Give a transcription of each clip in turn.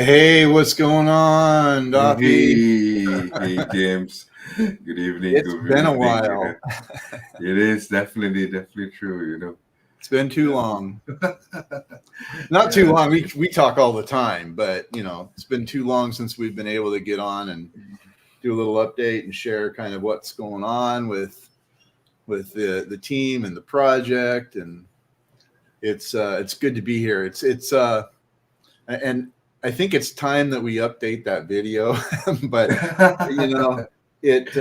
Hey, what's going on, Duffy? Hey, James. Good evening. It's Good been a evening. while. It is definitely true. It's been too Yeah, long. Not too yeah, long. We talk all the time, but it's been too long since we've been able to get on and do a little update and share kind of what's going on with the team and the project. And it's good to be here. And I think it's time that we update that video, but it.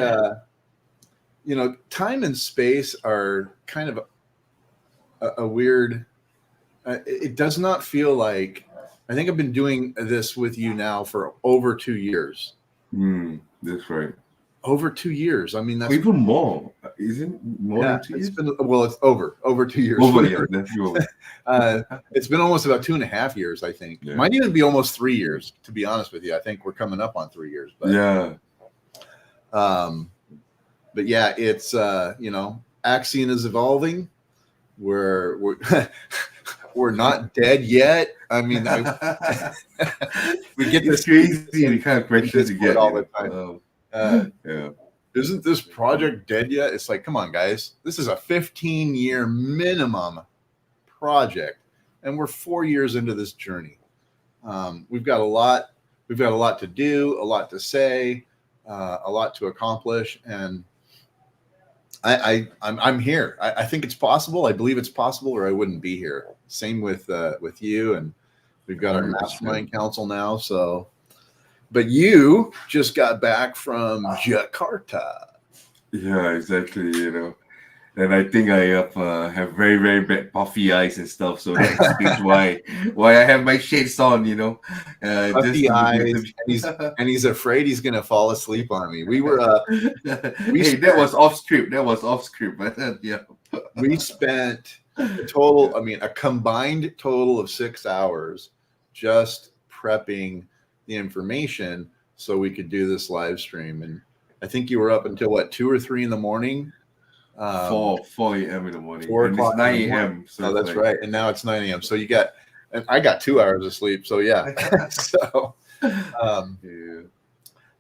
Time and space are kind of a weird. It does not feel like. I think I've been doing this with you now for over 2 years. That's right. Over 2 years. I mean, that's Even more. Isn't more yeah. than 2 It's years? been it's over 2 years. Over, yeah, definitely over. It's been almost about 2.5 years. I think Yeah. might even be almost 3 years. To be honest with you, I think we're coming up on 3 years. But Yeah. But yeah, it's AXION is evolving. We're we're not dead yet. I mean, we get It's this crazy the kind of questions you get all the time. Yeah. Isn't this project dead yet? It's like, come on, guys. This is a 15-year minimum project, and we're 4 years into this journey. We've got a lot. We've got a lot to do, a lot to say, a lot to accomplish, and I'm here. I think it's possible. I believe it's possible, or I wouldn't be here. Same with you, and we've got our 100%. mastermind council now. So, but you just got back from Jakarta. Yeah, exactly. And I think I have very, very bad puffy eyes and stuff, so that explains why I have my shades on, Puffy eyes, and he's afraid he's gonna fall asleep on me. We were that was off script. That was off script. Yeah. We spent a combined total of 6 hours just prepping the information so we could do this live stream. And I think you were up until what, 2 or 3 in the morning? 4 a.m. in the morning. 4 and o'clock it's 9 a.m. So oh, that's right. And now it's 9 a.m. So and I got 2 hours of sleep. So yeah. So yeah.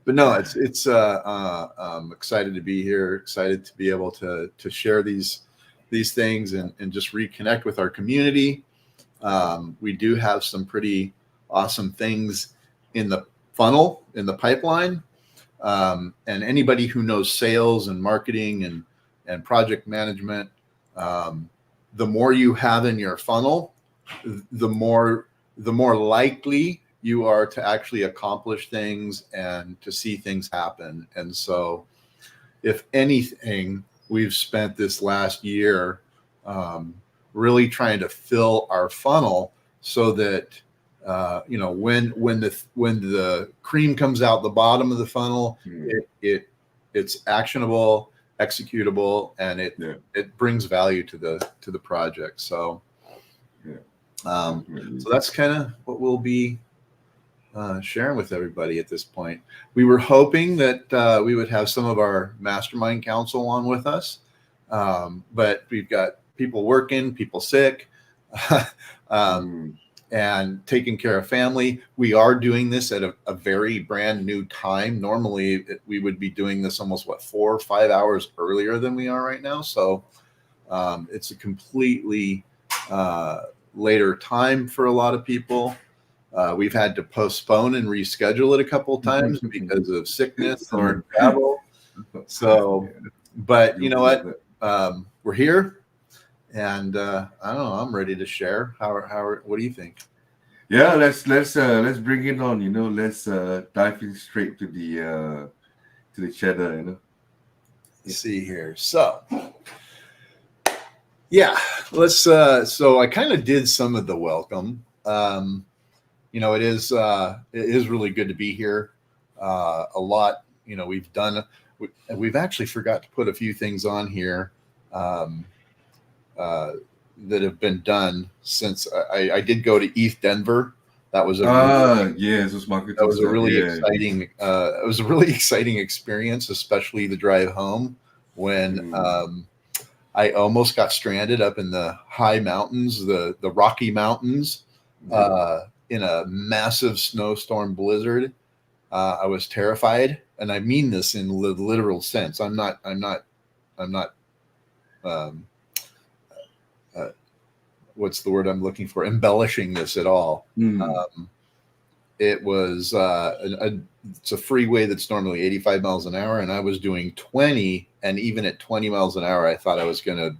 but no, it's I'm excited to be here, excited to be able to share these things and just reconnect with our community. We do have some pretty awesome things in the funnel, in the pipeline. And anybody who knows sales and marketing and project management, the more you have in your funnel, the more likely you are to actually accomplish things and to see things happen. And so if anything, we've spent this last year really trying to fill our funnel so that when the cream comes out the bottom of the funnel, it's actionable, executable, and it brings value to the project. So so that's kind of what we'll be sharing with everybody at this point. We were hoping that we would have some of our mastermind council on with us, but we've got people working, people sick, and taking care of family. We are doing this at a very brand new time. Normally, we would be doing this almost 4 or 5 hours earlier than we are right now. So it's a completely later time for a lot of people. We've had to postpone and reschedule it a couple of times because of sickness or travel. So, but you know what? We're here, and I don't know. I'm ready to share. What do you think? Yeah, let's bring it on. Let's dive in straight to the cheddar. Let's see here. So, yeah, let's. So I kind of did some of the welcome. It is really good to be here. A lot, we've actually forgot to put a few things on here that have been done since I did go to East Denver. That was that was a really exciting. It was a really exciting experience, especially the drive home when I almost got stranded up in the high mountains, the Rocky Mountains. in a massive snowstorm blizzard. I was terrified, and I mean this in the literal sense. I'm not um, what's the word I'm looking for? Embellishing this at all. It was it's a freeway that's normally 85 miles an hour, and I was doing 20, and even at 20 miles an hour, I thought I was going to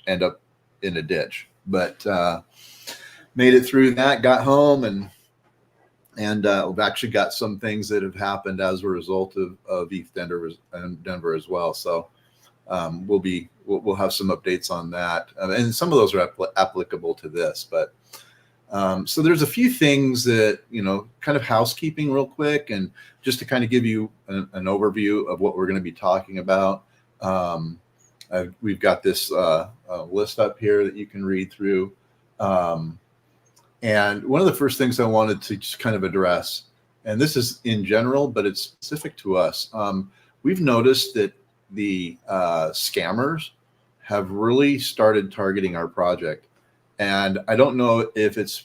end up in a ditch, but made it through that, got home, and we've actually got some things that have happened as a result of ETH Denver as well. So we'll have some updates on that, and some of those are applicable to this. But so there's a few things that, kind of housekeeping real quick, and just to kind of give you an overview of what we're going to be talking about. We've got this list up here that you can read through. And one of the first things I wanted to just kind of address, and this is in general, but it's specific to us. We've noticed that the scammers have really started targeting our project. And I don't know if it's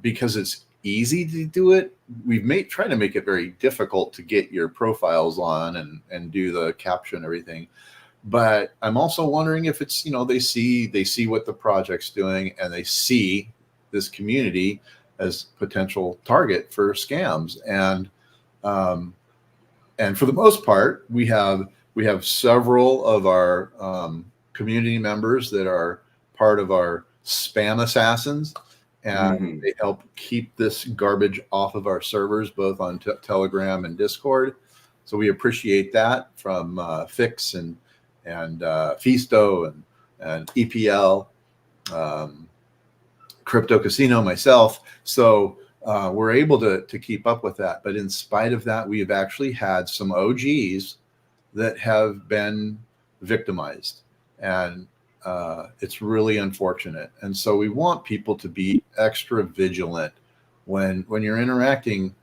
because it's easy to do it. We've tried to make it very difficult to get your profiles on and do the caption and everything. But I'm also wondering if it's, they see what the project's doing, and they see this community as potential target for scams. And for the most part, we have several of our community members that are part of our spam assassins, and they help keep this garbage off of our servers, both on Telegram and Discord. So we appreciate that from Fix and Fisto and EPL, Crypto Casino, myself. So we're able to keep up with that. But in spite of that, we have actually had some OGs that have been victimized, and it's really unfortunate. And so we want people to be extra vigilant when you're interacting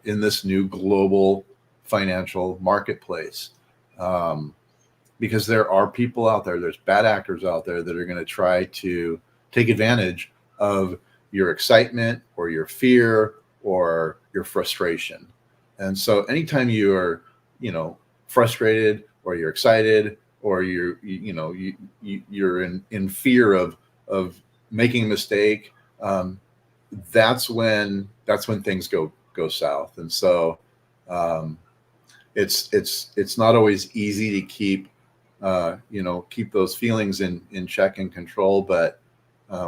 in this new global financial marketplace. Because there are people out there, there's bad actors out there that are going to try to take advantage of your excitement or your fear or your frustration. And so anytime you are, frustrated, or you're excited, or you're in fear of making a mistake, that's when things go south. And so it's not always easy to keep those feelings in check and control, but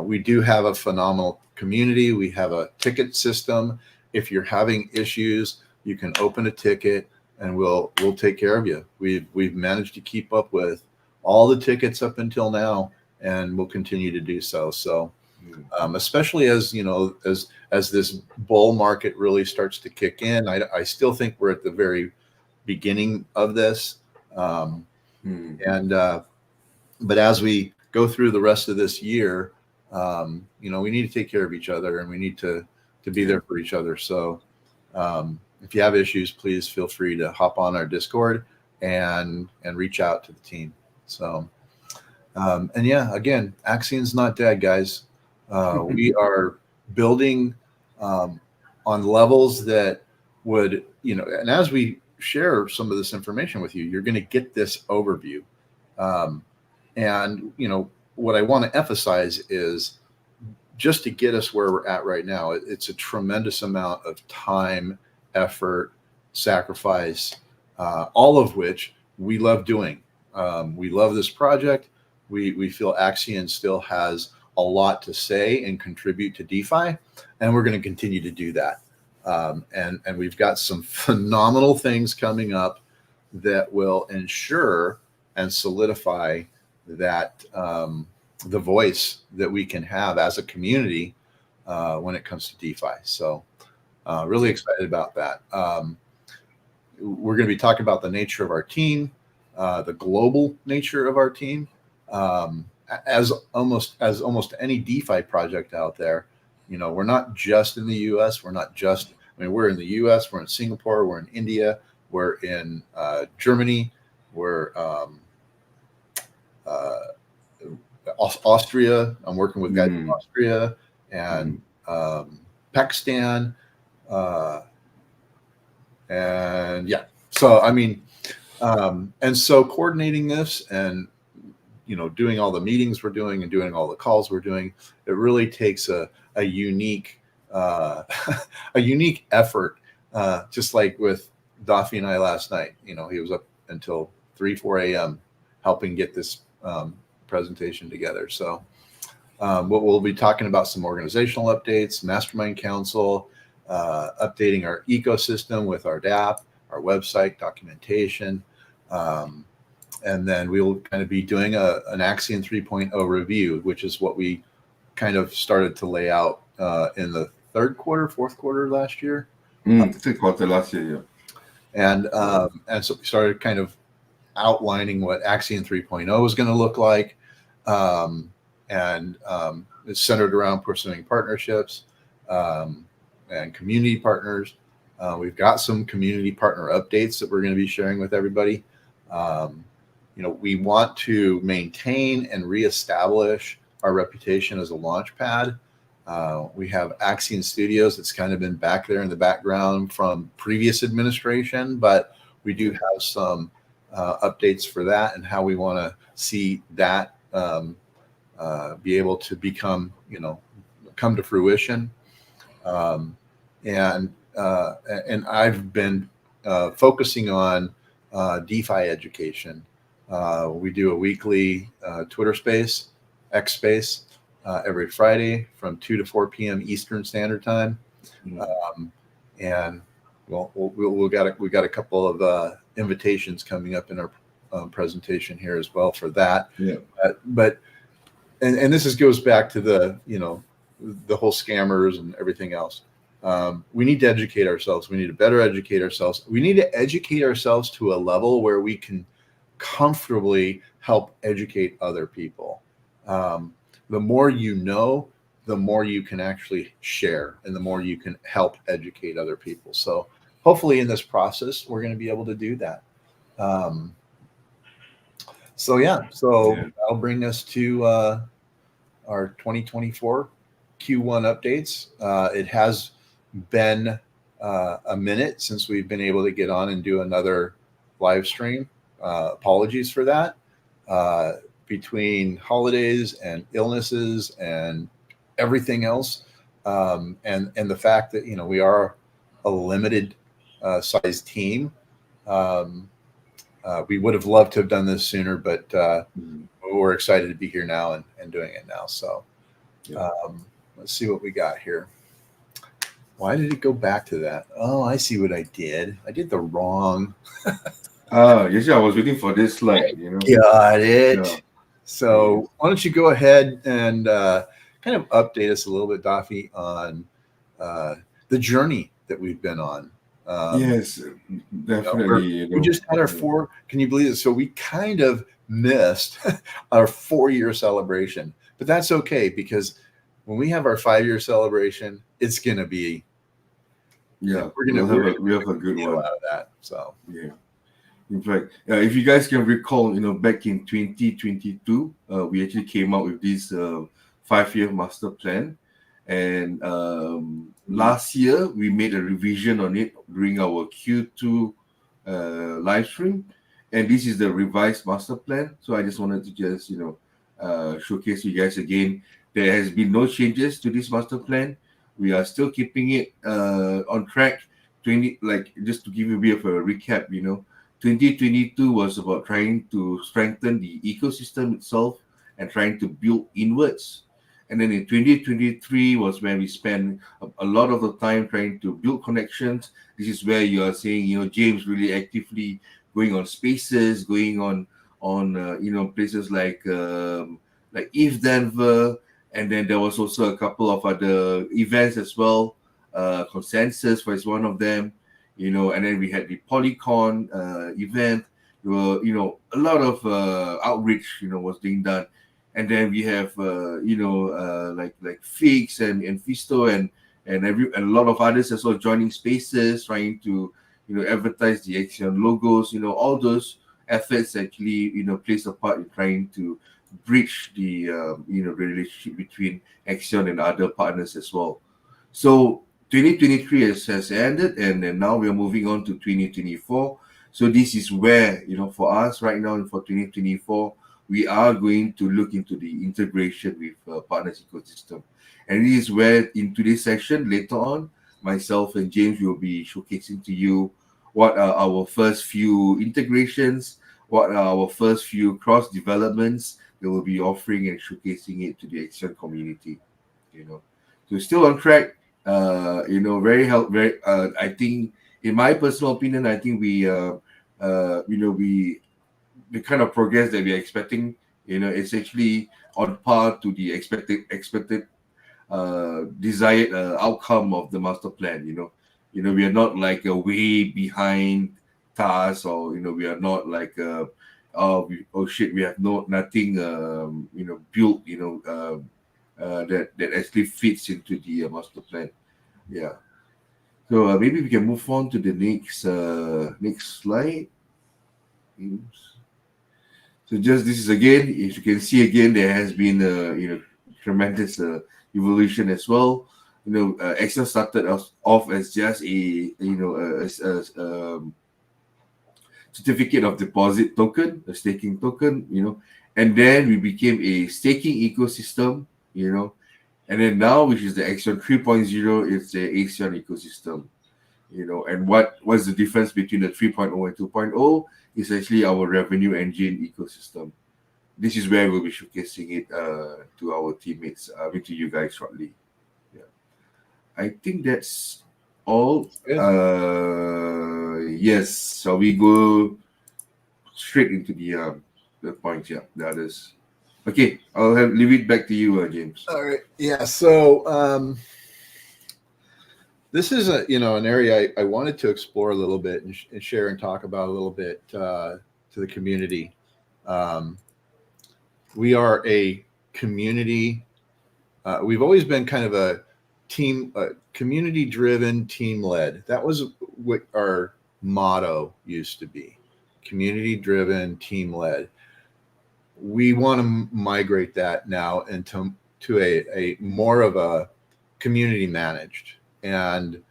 we do have a phenomenal community. We have a ticket system. If you're having issues, you can open a ticket, and we'll take care of you. We've managed to keep up with all the tickets up until now, and we'll continue to do so. So, especially as this bull market really starts to kick in, I still think we're at the very beginning of this. But as we go through the rest of this year, we need to take care of each other, and we need to be there for each other. So if you have issues, please feel free to hop on our Discord and reach out to the team. So, again, AXION's not dead, guys. We are building on levels that would, and as we share some of this information with you, you're going to get this overview. And what I want to emphasize is, just to get us where we're at right now, it's a tremendous amount of time, effort, sacrifice, all of which we love doing. We love this project. We feel AXION still has a lot to say and contribute to DeFi, and we're going to continue to do that. And we've got some phenomenal things coming up that will ensure and solidify that the voice that we can have as a community when it comes to DeFi. So really excited about that. We're going to be talking about the nature of our team, the global nature of our team. As almost any DeFi project out there, we're not just in the US. We're in the US, we're in Singapore, we're in India, we're in Germany, we're Austria. I'm working with guys in Austria, and Pakistan, and yeah. So I mean, and so coordinating this and doing all the meetings we're doing and doing all the calls we're doing, it really takes a unique a unique effort. Just like with Dafi and I last night, he was up until 4 a.m. helping get this presentation together. So what we'll be talking about some organizational updates, mastermind council, updating our ecosystem with our DApp, our website, documentation. And then we'll kind of be doing an AXION 3.0 review, which is what we kind of started to lay out in the fourth quarter last year. Third quarter last year, yeah. And so we started kind of outlining what AXION 3.0 is going to look like. It's centered around pursuing partnerships and community partners. We've got some community partner updates that we're going to be sharing with everybody. We want to maintain and reestablish our reputation as a launch pad. We have AXION Studios that's kind of been back there in the background from previous administration, but we do have some updates for that and how we want to see that be able to come to fruition. And I've been focusing on DeFi education. We do a weekly Twitter space, X space, every Friday from 2 to 4 p.m. Eastern Standard Time. And we got a couple of invitations coming up in our presentation here as well for that. Yeah. But this goes back to the whole scammers and everything else. We need to educate ourselves. We need to better educate ourselves. We need to educate ourselves to a level where we can comfortably help educate other people. The more you know, the more you can actually share and the more you can help educate other people. So hopefully in this process, we're going to be able to do that. So that'll bring us to our 2024 Q1 updates. It has been a minute since we've been able to get on and do another live stream. Apologies for that. Between holidays and illnesses and everything else, and the fact that we are a limited sized team, we would have loved to have done this sooner, but we're excited to be here now and doing it now. So let's see what we got here. Why did it go back to that? Oh, I see what I did. I did the wrong. Yes, I was waiting for this slide. Got it. Yeah. So why don't you go ahead and kind of update us a little bit, Dafi, on the journey that we've been on. Yes, definitely. We just had our can you believe it? So we kind of missed our 4-year celebration, but that's okay because when we have our 5-year celebration, it's going to be, we're going to we have a good one out of that. So, yeah. In fact, if you guys can recall, back in 2022, we actually came out with this 5-year master plan. And last year, we made a revision on it during our Q2 live stream. And this is the revised master plan. So I just wanted to showcase you guys again. There has been no changes to this master plan. We are still keeping it on track. Just to give you a bit of a recap, 2022 was about trying to strengthen the ecosystem itself and trying to build inwards. And then in 2023 was when we spent a lot of the time trying to build connections. This is where you are seeing, James really actively going on spaces, going on places like ETH Denver. And then there was also a couple of other events as well. Consensus was one of them, and then we had the Polycon event. There were, a lot of outreach, was being done. And then we have, like Fix and Fisto and a lot of others as well joining spaces, trying to, advertise the AXION logos. All those efforts actually, plays a part in trying to bridge the, relationship between AXION and other partners as well. So 2023 has ended, and then now we are moving on to 2024. So this is where, for us right now and for 2024, we are going to look into the integration with partners ecosystem. And this is where in today's session, later on, myself and James will be showcasing to you what are our first few integrations, what are our first few cross developments that we'll be offering and showcasing it to the AXION community. So still on track. Very. I think, in my personal opinion, I think we the kind of progress that we are expecting, it's actually on par to the expected desired outcome of the master plan. We are not like a way behind task, or we are not like oh shit, we have nothing built that actually fits into the master plan. Yeah. So maybe we can move on to the next slide. Oops. So just this is again, if you can see again, there has been tremendous evolution as well. AXION started off as just a certificate of deposit token, a staking token, and then we became a staking ecosystem, and then now, which is the AXION 3.0, it's the AXION ecosystem. And what's the difference between the 3.0 and 2.0 is actually our revenue engine ecosystem. This is where we'll be showcasing it to our teammates, to you guys shortly. Yeah, I think that's all. Yes, shall we go straight into the points? Yeah, the others. Okay, I'll leave it back to you, James. All right. Yeah. So this is an area I wanted to explore a little bit and share and talk about a little bit to the community. We are a community. We've always been kind of a team, community-driven, team-led. That was what our motto used to be: community-driven, team-led. We want to migrate that now into a more of a community managed. And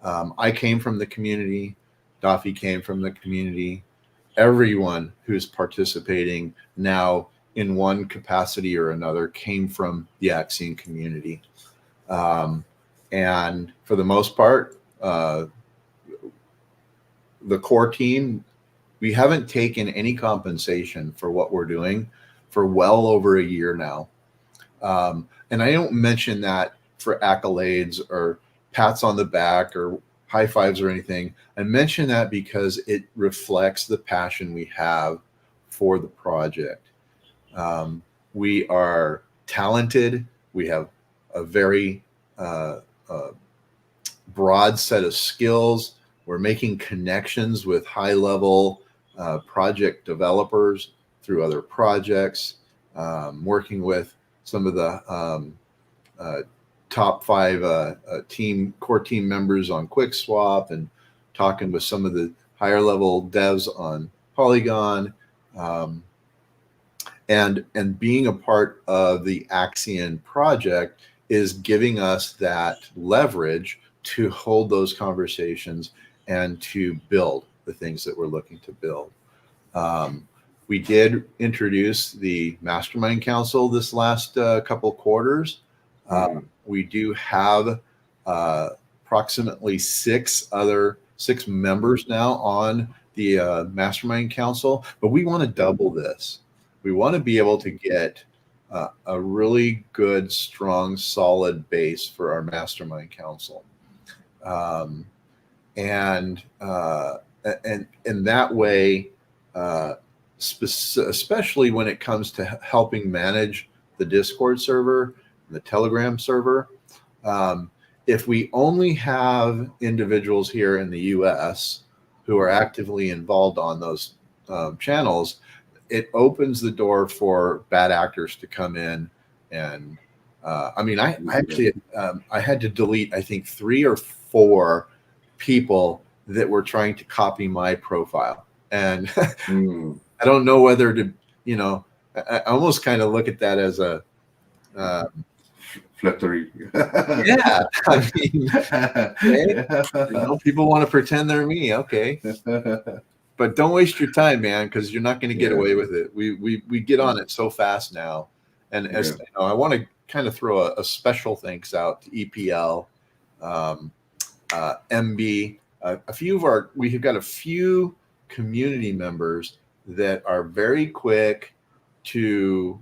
I came from the community. Dafi came from the community. Everyone who's participating now in one capacity or another came from the AXION community. And for the most part, the core team, we haven't taken any compensation for what we're doing for well over a year now. And I don't mention that for accolades or pats on the back or high fives or anything. I mention that because it reflects the passion we have for the project. We are talented. We have a very broad set of skills. We're making connections with high-level project developers through other projects, working with some of the top 5 core team members on QuickSwap, and talking with some of the higher level devs on Polygon, and being a part of the AXION project is giving us that leverage to hold those conversations and to build the things that we're looking to build. We did introduce the Mastermind Council this last couple quarters. We do have approximately 6 members now on the Mastermind Council, but we want to double this. We want to be able to get a really good, strong, solid base for our Mastermind Council. And that way, especially when it comes to helping manage the Discord server, the Telegram server, if we only have individuals here in the US who are actively involved on those channels, it opens the door for bad actors to come in. And I actually I had to delete, I think, 3 or 4 people that were trying to copy my profile. And I don't know whether to, I almost kind of look at that as a flattery. Yeah, I mean, okay. People want to pretend they're me. Okay, but don't waste your time, man, because you're not going to get away with it. We get on it so fast now, and as I want to kind of throw a special thanks out to EPL, MB, we have got a few community members that are very quick to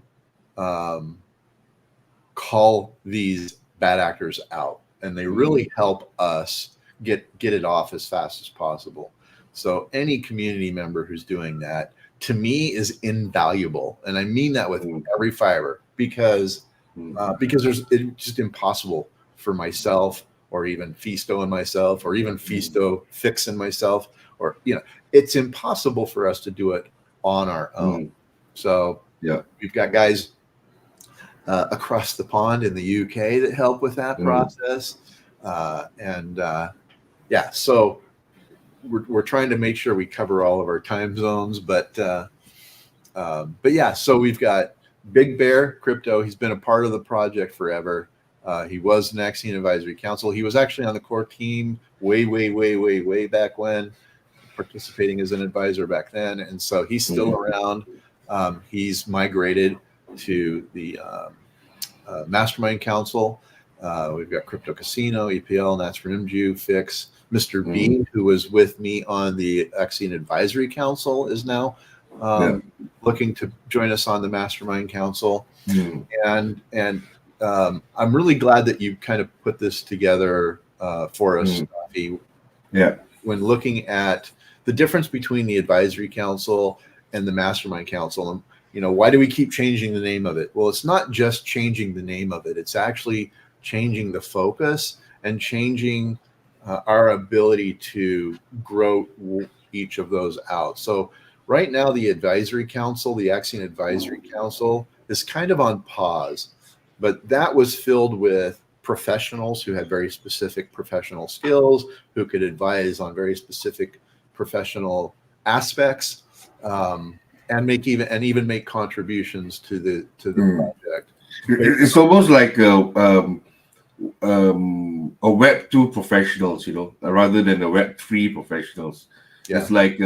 call these bad actors out, and they really help us get it off as fast as possible. So any community member who's doing that, to me, is invaluable, and I mean that with every fiber, because it's just impossible for myself, or even Fisto and myself, or even Fisto Fix and myself, or it's impossible for us to do it on our own. So we've got guys across the pond in the UK that help with that process, so we're trying to make sure we cover all of our time zones, but yeah. So we've got Big Bear Crypto. He's been a part of the project forever. He was an AXION Advisory Council. He was actually on the core team way back when, participating as an advisor back then, and so he's still around. He's migrated to the Mastermind Council. We've got Crypto Casino, EPL, Nats for Nimju, Fix. Mr. Bean, who was with me on the AXION Advisory Council, is now looking to join us on the Mastermind Council. And I'm really glad that you kind of put this together for us, Rafi. When looking at the difference between the Advisory Council and the Mastermind Council, and why do we keep changing the name of it? Well, it's not just changing the name of it. It's actually changing the focus and changing our ability to grow each of those out. So right now, the Advisory Council, the AXION Advisory Council, is kind of on pause, but that was filled with professionals who had very specific professional skills, who could advise on very specific professional aspects, and even make contributions to the project. It's almost like a Web 2 professionals, rather than the Web 3 professionals. It's like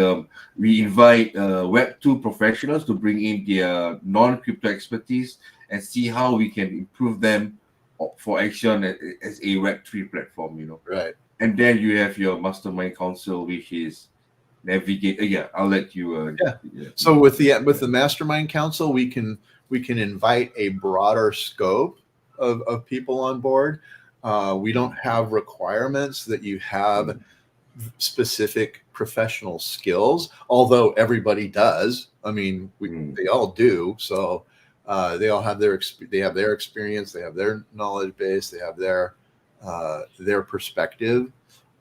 we invite Web 2 professionals to bring in their non-crypto expertise and see how we can improve them for AXION as a Web 3 platform, Right. And then you have your Mastermind Council, which is navigate. I'll let you. So with the Mastermind Council, we can invite a broader scope of people on board. We don't have requirements that you have specific professional skills, although everybody does. I mean, they all do. So they all have their experience, they have their knowledge base, they have their perspective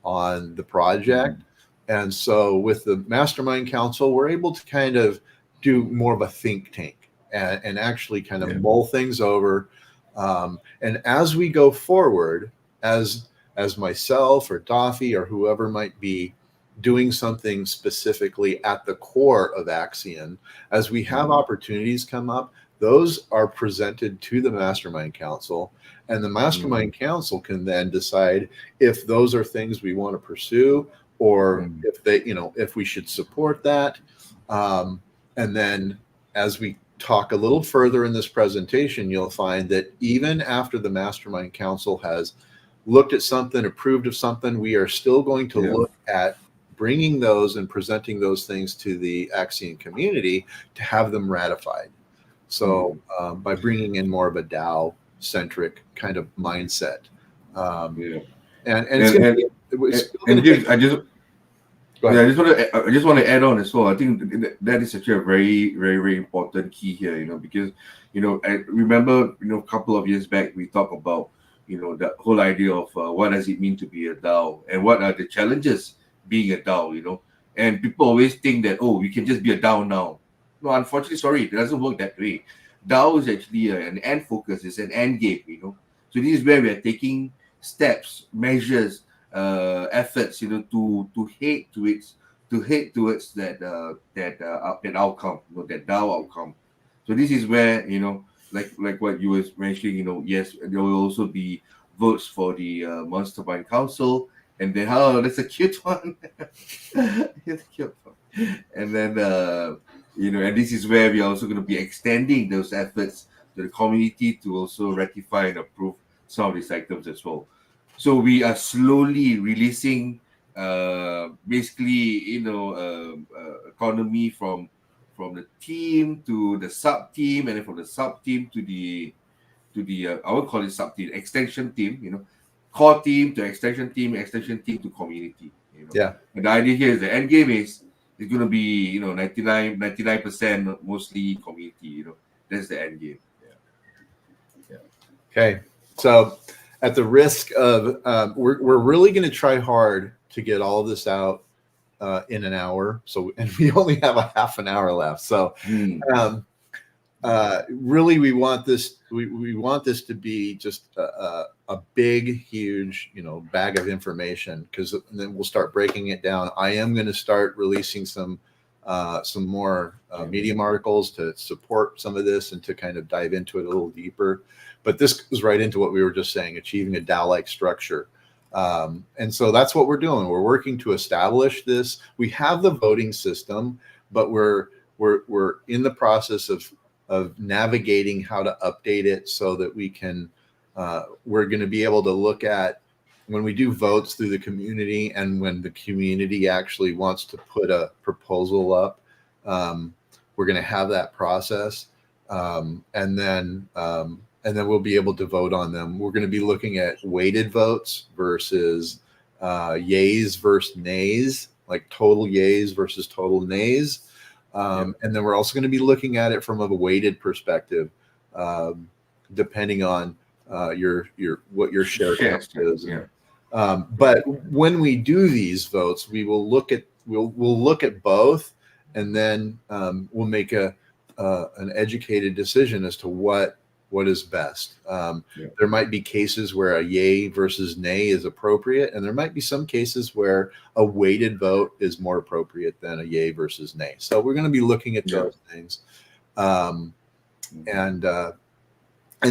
on the project. And so with the Mastermind Council, we're able to kind of do more of a think tank and actually kind of mull things over. And as we go forward, as myself or Dafi or whoever might be doing something specifically at the core of AXION, as we have opportunities come up, those are presented to the Mastermind Council, and the Mastermind Council can then decide if those are things we want to pursue, or if we should support that. And then as we talk a little further in this presentation, you'll find that even after the Mastermind Council has looked at something, approved of something, we are still going to look at bringing those and presenting those things to the AXION community to have them ratified. So by bringing in more of a DAO-centric kind of mindset. I just want to add on as well. I think that is actually a very, very, very important key here, because, I remember, a couple of years back, we talked about, the whole idea of what does it mean to be a DAO and what are the challenges being a DAO, and people always think that, we can just be a DAO now. No, unfortunately, sorry, it doesn't work that way. DAO is actually an end focus, it's an end game, So this is where we are taking steps, measures, efforts, to head towards that outcome, that DAO outcome. So this is where like what you were mentioning, yes, there will also be votes for the Mastermind Council, and then that's a cute one. It's a cute one. And then and this is where we are also going to be extending those efforts to the community to also ratify and approve some of these items as well. So we are slowly releasing basically economy from the team to the sub team, and then from the sub team to the I would call it sub team, extension team, core team to extension team to community. Yeah. And the idea here is the end game is it's going to be 99% mostly community. That's the end game. Yeah. Okay. So at the risk of we're really going to try hard to get all of this out in an hour. And we only have a half an hour left. So really we want this we want this to be just a big, huge, bag of information, because then we'll start breaking it down. I am going to start releasing some more Medium articles to support some of this and to kind of dive into it a little deeper. But this goes right into what we were just saying, achieving a DAO-like structure. And so that's what we're doing. We're working to establish this. We have the voting system, but we're in the process of navigating how to update it so that we can, we're going to be able to look at when we do votes through the community, and when the community actually wants to put a proposal up, we're going to have that process. And then we'll be able to vote on them. We're going to be looking at weighted votes versus yays versus nays, like total yays versus total nays. And then we're also going to be looking at it from a weighted perspective, depending on what your share count is. Yeah. But when we do these votes, we will look at we'll look at both, and then we'll make an educated decision as to what is best. There might be cases where a yay versus nay is appropriate, and there might be some cases where a weighted vote is more appropriate than a yay versus nay. So we're going to be looking at those things. And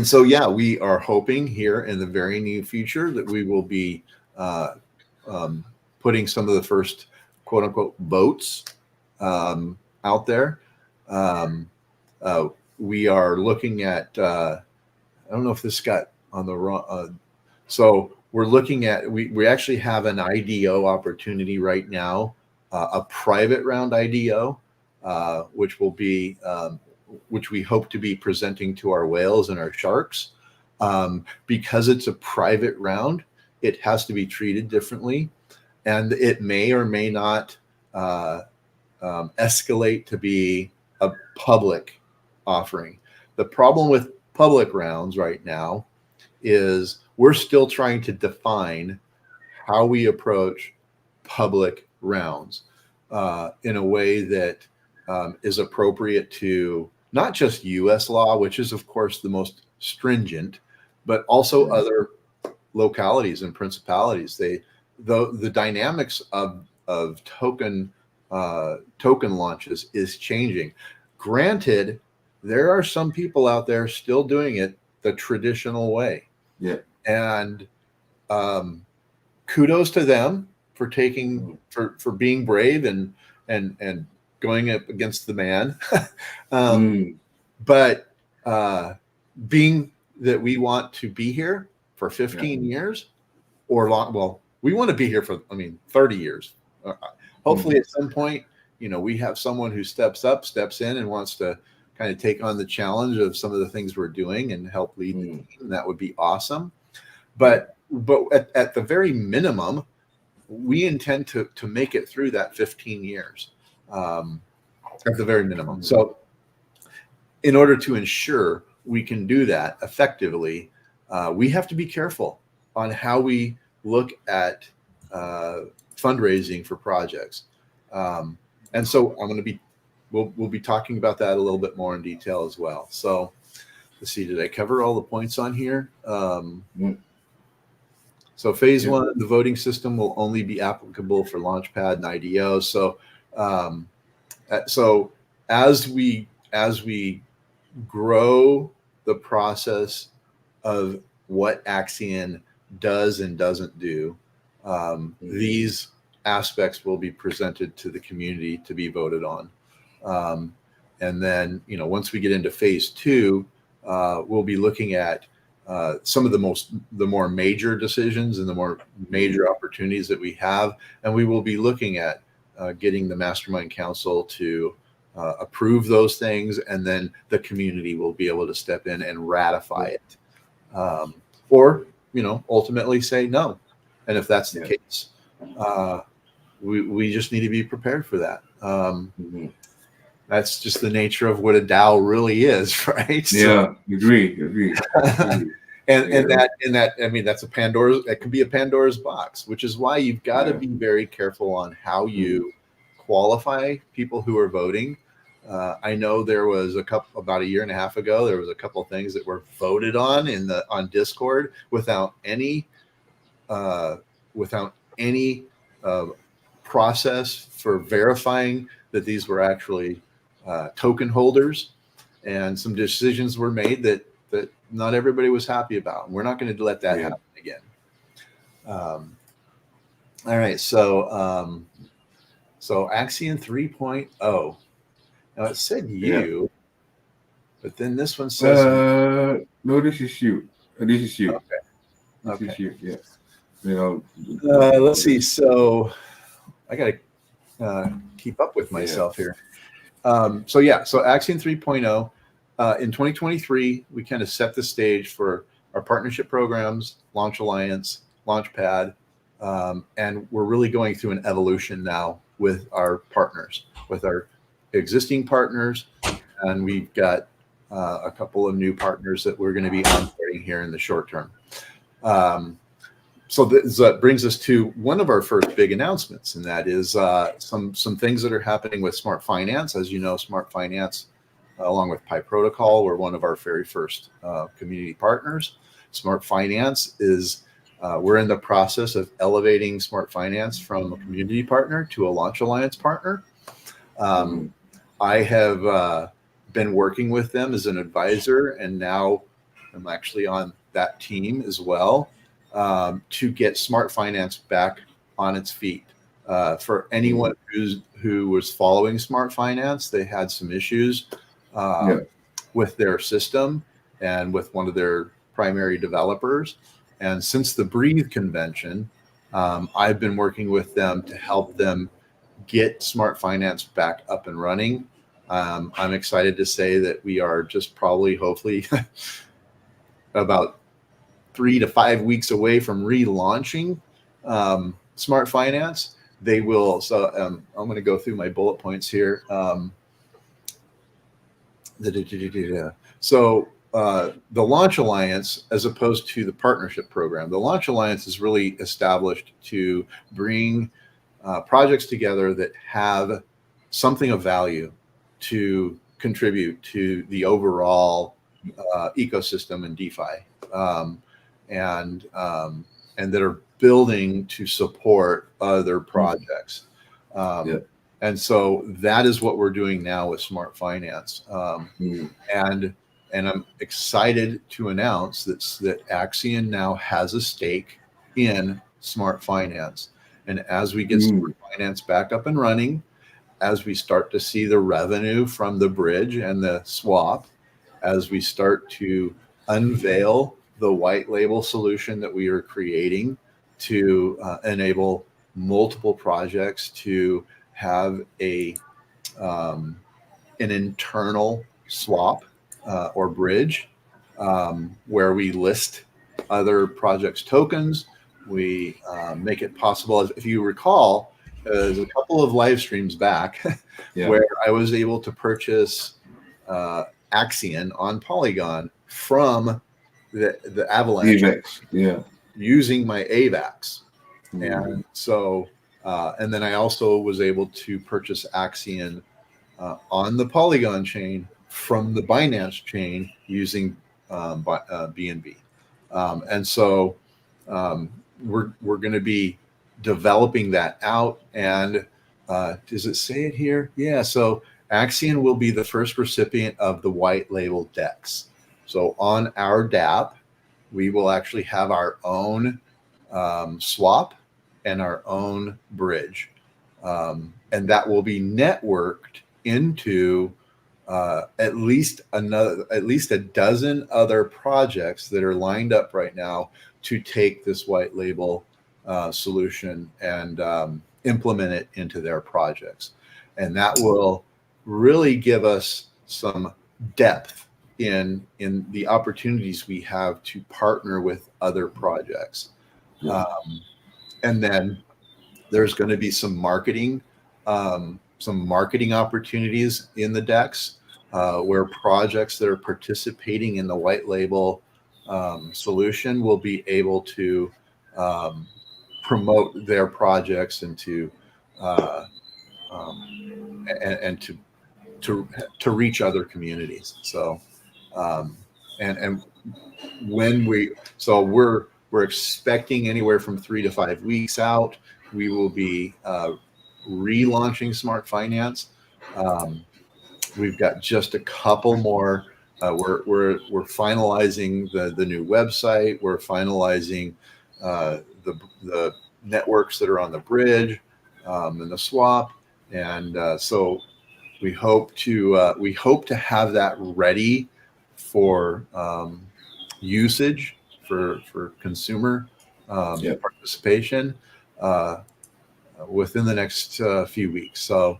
so, we are hoping here in the very near future that we will be putting some of the first quote unquote votes out there. We are looking at, I don't know if this got on the wrong. So we're looking at, we actually have an IDO opportunity right now, a private round IDO, which will be, which we hope to be presenting to our whales and our sharks. Because it's a private round, it has to be treated differently, and it may or may not escalate to be a public offering. The problem with public rounds right now is we're still trying to define how we approach public rounds in a way that is appropriate to not just U.S. law, which is of course the most stringent, but also other localities and principalities. The dynamics of token launches is changing. Granted, there are some people out there still doing it the traditional way. Yeah. And kudos to them for taking for being brave and going up against the man. But being that we want to be here for 15 years or long, well, we want to be here for 30 years. Hopefully at some point, we have someone who steps in and wants to kind of take on the challenge of some of the things we're doing and help lead the team. That would be awesome. But at the very minimum, we intend to make it through that 15 years at the very minimum. So in order to ensure we can do that effectively, we have to be careful on how we look at fundraising for projects. And so we'll be talking about that a little bit more in detail as well. So let's see, did I cover all the points on here? So phase one, the voting system will only be applicable for Launchpad and IDO. So as we grow the process of what AXION does and doesn't do, these aspects will be presented to the community to be voted on. And then, once we get into phase 2, we'll be looking at some of the more major decisions and the more major opportunities that we have. And we will be looking at getting the Mastermind Council to approve those things. And then the community will be able to step in and ratify it. Or, ultimately say no. And if that's the case, we just need to be prepared for that. That's just the nature of what a DAO really is, right? Yeah, agree. And that, I mean, that can be a Pandora's box, which is why you've got to be very careful on how you qualify people who are voting. I know there was about a year and a half ago, there was a couple of things that were voted on on Discord without any process for verifying that these were actually token holders, and some decisions were made that not everybody was happy about. And we're not going to let that happen again. All right, so AXION 3.0. Now it said you, but then this one says no, this is you. This is you. Okay. This is you. Yeah. Let's see. So I got to keep up with myself here. So AXION 3.0. In 2023, we kind of set the stage for our partnership programs, Launch Alliance, Launchpad, and we're really going through an evolution now with our partners, with our existing partners, and we've got a couple of new partners that we're going to be onboarding here in the short term. So that brings us to one of our first big announcements, and that is some things that are happening with Smart Finance. As you know, Smart Finance, along with Pi Protocol, we're one of our very first community partners. Smart Finance is, we're in the process of elevating Smart Finance from a community partner to a Launch Alliance partner. I have been working with them as an advisor, and now I'm actually on that team as well, to get Smart Finance back on its feet. For anyone who was following Smart Finance, they had some issues with their system and with one of their primary developers. And since the Breathe convention, I've been working with them to help them get Smart Finance back up and running. I'm excited to say that we are just probably, hopefully, about 3 to 5 weeks away from relaunching Smart Finance. They will. So I'm going to go through my bullet points here. So the Launch Alliance, as opposed to the partnership program, the Launch Alliance is really established to bring projects together that have something of value to contribute to the overall ecosystem in DeFi, and that are building to support other projects. And so that is what we're doing now with Smart Finance. And I'm excited to announce that AXION now has a stake in Smart Finance. And as we get Smart Finance back up and running, as we start to see the revenue from the bridge and the swap, as we start to unveil the white label solution that we are creating to enable multiple projects to have an internal swap or bridge, where we list other projects' tokens. We make it possible, if you recall, there's a couple of live streams back where I was able to purchase AXION on Polygon from the Avalanche using my AVAX. And so, and then I also was able to purchase AXION on the Polygon chain from the Binance chain using BNB. And so we're going to be developing that out. And does it say it here? Yeah. So AXION will be the first recipient of the white label DEX. So on our DApp, we will actually have our own swap and our own bridge. And that will be networked into at least a dozen other projects that are lined up right now to take this white label solution and implement it into their projects. And that will really give us some depth in the opportunities we have to partner with other projects. And then there's going to be some marketing opportunities in the decks where projects that are participating in the white label solution will be able to promote their projects and to to reach other communities. So we're expecting anywhere from 3 to 5 weeks out. We will be relaunching Smart Finance. We've got just a couple more. We're finalizing the new website. We're finalizing the networks that are on the bridge and the swap, and so we hope to have that ready for usage for consumer participation within the next few weeks. So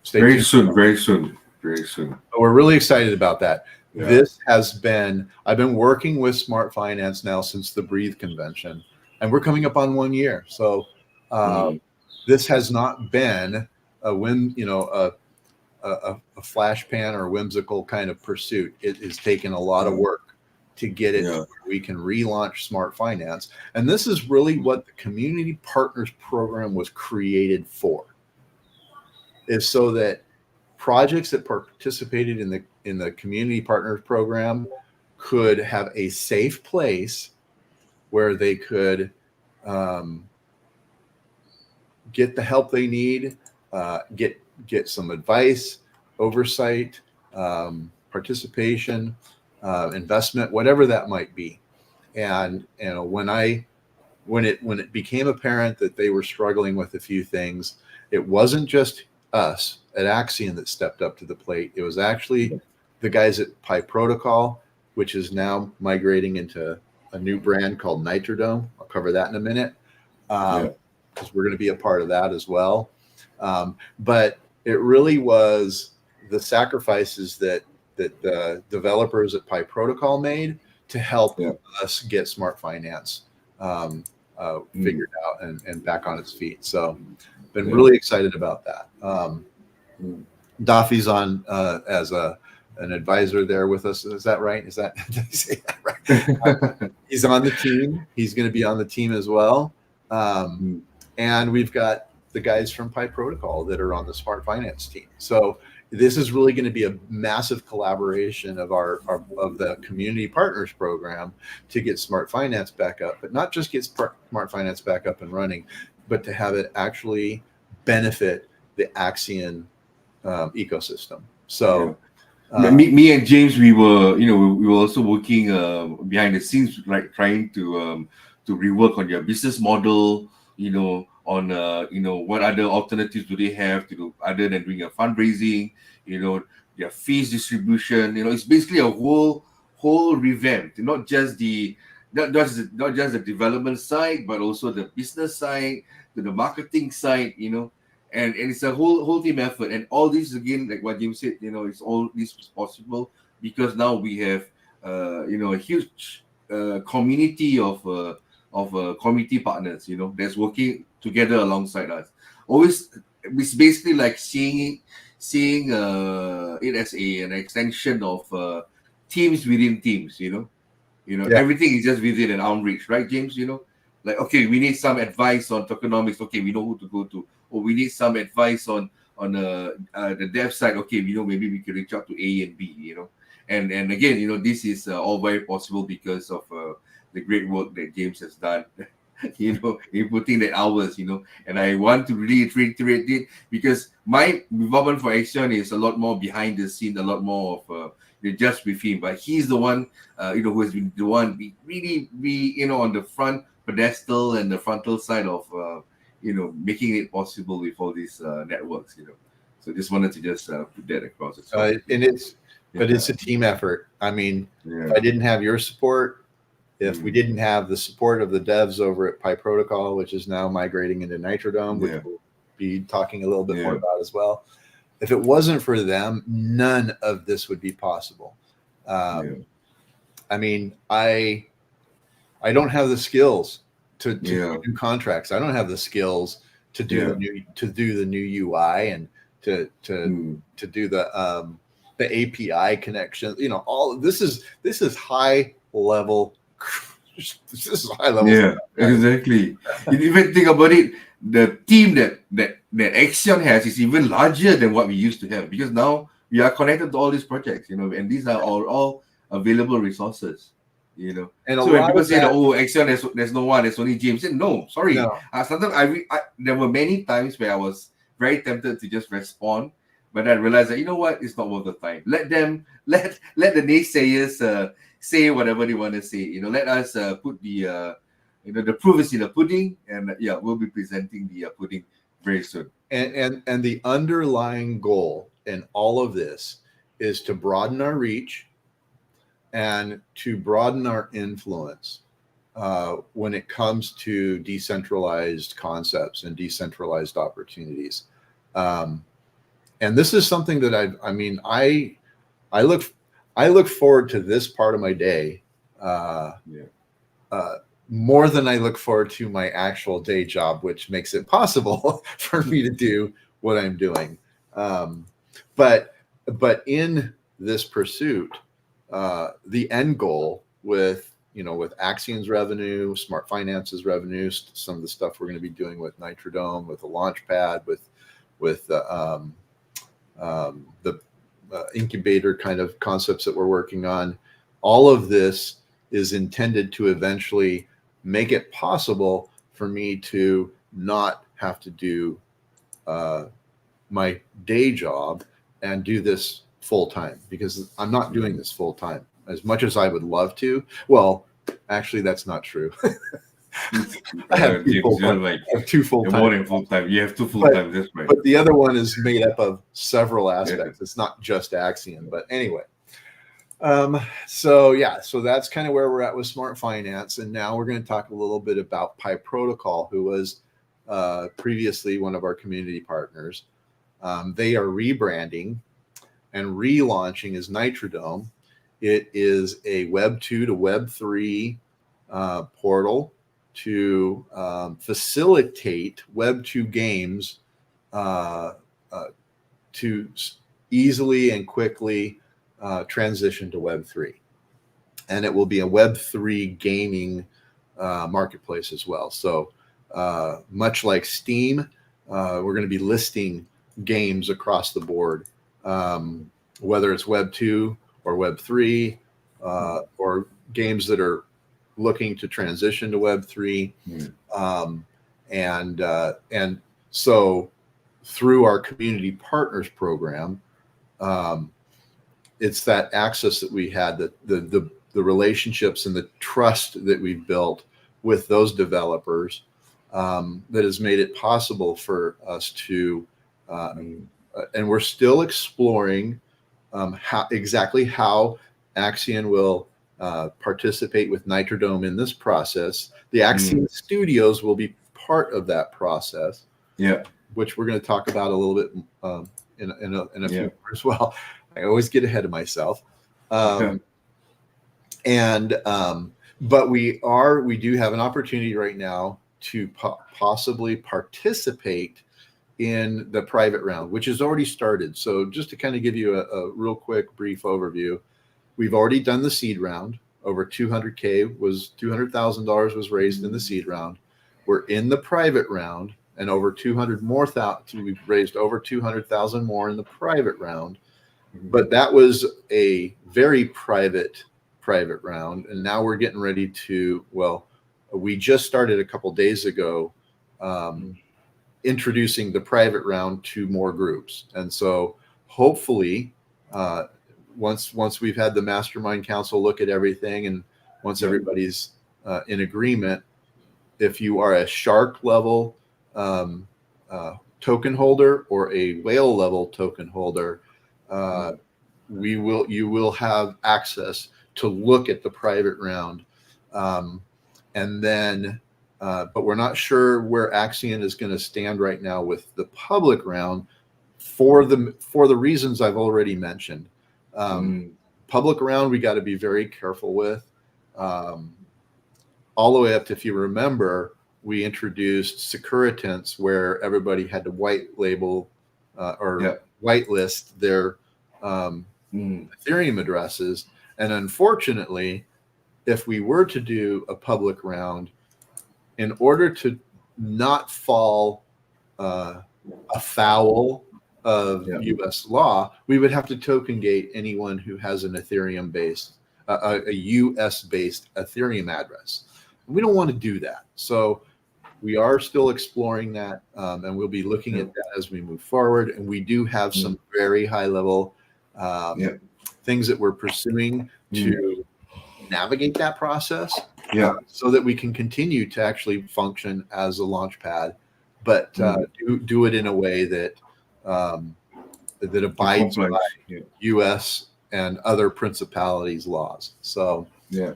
stay tuned. Very soon. We're really excited about that. This has been, I've been working with Smart Finance now since the Breathe convention, and we're coming up on 1 year. So this has not been a flash pan or whimsical kind of pursuit. It has taken a lot of work to get it to where we can relaunch Smart Finance. And this is really what the Community Partners Program was created for, is so that projects that participated in the Community Partners Program could have a safe place where they could get the help they need, get some advice, oversight, participation, investment, whatever that might be. And when it became apparent that they were struggling with a few things, it wasn't just us at AXION that stepped up to the plate. It was actually the guys at Pi Protocol, which is now migrating into a new brand called Nitrodome. I'll cover that in a minute, because we're going to be a part of that as well. But it really was the sacrifices that the developers at Pi Protocol made to help us get Smart Finance figured out and back on its feet. So been really excited about that. Dafi's on as an advisor there with us. Is that right? Did I say that right? He's on the team. He's going to be on the team as well. And we've got the guys from Pi Protocol that are on the Smart Finance team. So this is really going to be a massive collaboration of the Community Partners Program to get Smart Finance back up, but not just get Smart Finance back up and running, but to have it actually benefit the AXION ecosystem. So me and James, we were also working behind the scenes, like trying to rework on their business model, on what other alternatives do they have to do other than doing a fundraising, their fees distribution. It's basically a whole revamp, not just the development side, but also the business side, to the marketing side, and it's a whole team effort. And all this, again, like what James said, it's all this is possible because now we have a huge community of community partners, that's working together alongside us. Always, it's basically like seeing it as an extension of teams within teams. Everything is just within an arm reach, right, James? Like, okay, we need some advice on tokenomics. Okay, we know who to go to. Or we need some advice on the dev side. Okay, maybe we can reach out to A and B. And again, this is all very possible because of the great work that James has done, in putting that hours, and I want to really reiterate it because my involvement for AXION is a lot more behind the scene, a lot more of, just with him, but he's the one, who has been the one be on the front pedestal and the frontal side of, making it possible with all these networks, So just wanted to just put that across as well. But it's a team effort. I mean, if I didn't have your support, if we didn't have the support of the devs over at Pi Protocol, which is now migrating into Nitrodome, which we'll be talking a little bit more about as well. If it wasn't for them, none of this would be possible. I mean, I don't have the skills to do contracts. I don't have the skills to do the new UI and to do the API connection. All this is high level. This is high level. Yeah, exactly. You even think about it, the team that AXION has is even larger than what we used to have, because now we are connected to all these projects, and these are all available resources. And so when people say, AXION, there's no one, there's only James. No, sorry. No. Sometimes there were many times where I was very tempted to just respond, but I realized that, it's not worth the time. Let the naysayers say whatever they want to say. Let us put the the proof is in the pudding, and we'll be presenting the pudding very soon. And the underlying goal in all of this is to broaden our reach and to broaden our influence when it comes to decentralized concepts and decentralized opportunities. And this is something that I look forward to this part of my day more than I look forward to my actual day job, which makes it possible for me to do what I'm doing. But in this pursuit, the end goal with AXION's revenue, Smart Finance's revenue, some of the stuff we're going to be doing with Nitrodome, with the Launchpad, with the incubator kind of concepts that we're working on, all of this is intended to eventually make it possible for me to not have to do my day job and do this full time, because I'm not doing this full time as much as I would love to. Well, actually, that's not true. I have two full-time. More than full-time. You have two full-time. That's right. But the other one is made up of several aspects. It's not just AXION. But anyway, so that's kind of where we're at with Smart Finance. And now we're going to talk a little bit about Pi Protocol, who was previously one of our community partners. They are rebranding and relaunching as Nitrodome. It is a Web 2 to Web 3 portal to facilitate Web 2 games to easily and quickly transition to Web 3. And it will be a Web 3 gaming marketplace as well. So much like Steam, we're going to be listing games across the board, whether it's Web 2 or Web 3, or games that are looking to transition to Web 3. And so through our community partners program, it's that access that we had, the relationships and the trust that we've built with those developers that has made it possible for us to, and we're still exploring exactly how AXION will participate with Nitrodome in this process. The AXION Studios will be part of that process, which we're going to talk about a little bit in a few minutes as well. I always get ahead of myself. But we do have an opportunity right now to possibly participate in the private round, which has already started. So just to kind of give you a real quick brief overview, we've already done the seed round. Over $200,000 was raised in the seed round. We're in the private round, and over 200 more thousand. We've raised over 200,000 more in the private round. But that was a very private round, and now we're getting ready to. Well, we just started a couple days ago. Introducing the private round to more groups. And so hopefully once we've had the mastermind council look at everything, and once everybody's in agreement, if you are a shark level token holder or a whale level token holder, you will have access to look at the private round, and then but we're not sure where AXION is going to stand right now with the public round for the reasons I've already mentioned. Public round, we got to be very careful with. All the way up to, if you remember, we introduced securitants where everybody had to white label whitelist their Ethereum addresses. And unfortunately, if we were to do a public round, in order to not fall afoul of U.S. law, we would have to token gate anyone who has an Ethereum based, a U.S. based Ethereum address. And we don't want to do that. So we are still exploring that, and we'll be looking at that as we move forward. And we do have some very high level things that we're pursuing to navigate that process, so that we can continue to actually function as a launch pad, but do it in a way that that abides by U.S. and other principalities laws. So we got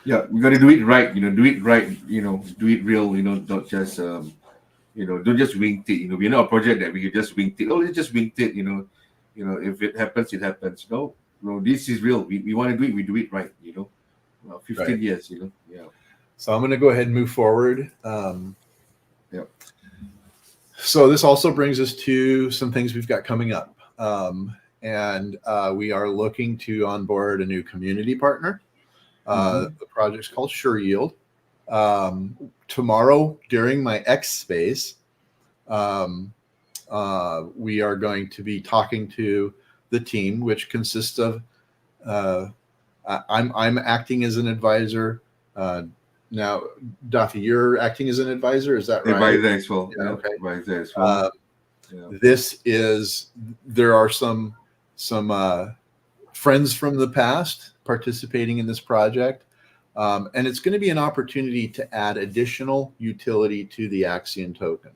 to do it right. Do it right. Do it real. Not just don't just wing it. We're not a project that we can just wing it. Oh, let's just wing it. If it happens, it happens. No, this is real. We want to do it. We do it right. 15 years. So I'm going to go ahead and move forward. So this also brings us to some things we've got coming up, and we are looking to onboard a new community partner. The project's called Sure Yield. Tomorrow during my X space, we are going to be talking to the team, which consists of I'm acting as an advisor. Now, Duffy, you're acting as an advisor, is that right? Advisor as well. Okay. Advisor as well. There are some friends from the past participating in this project, and it's going to be an opportunity to add additional utility to the AXION token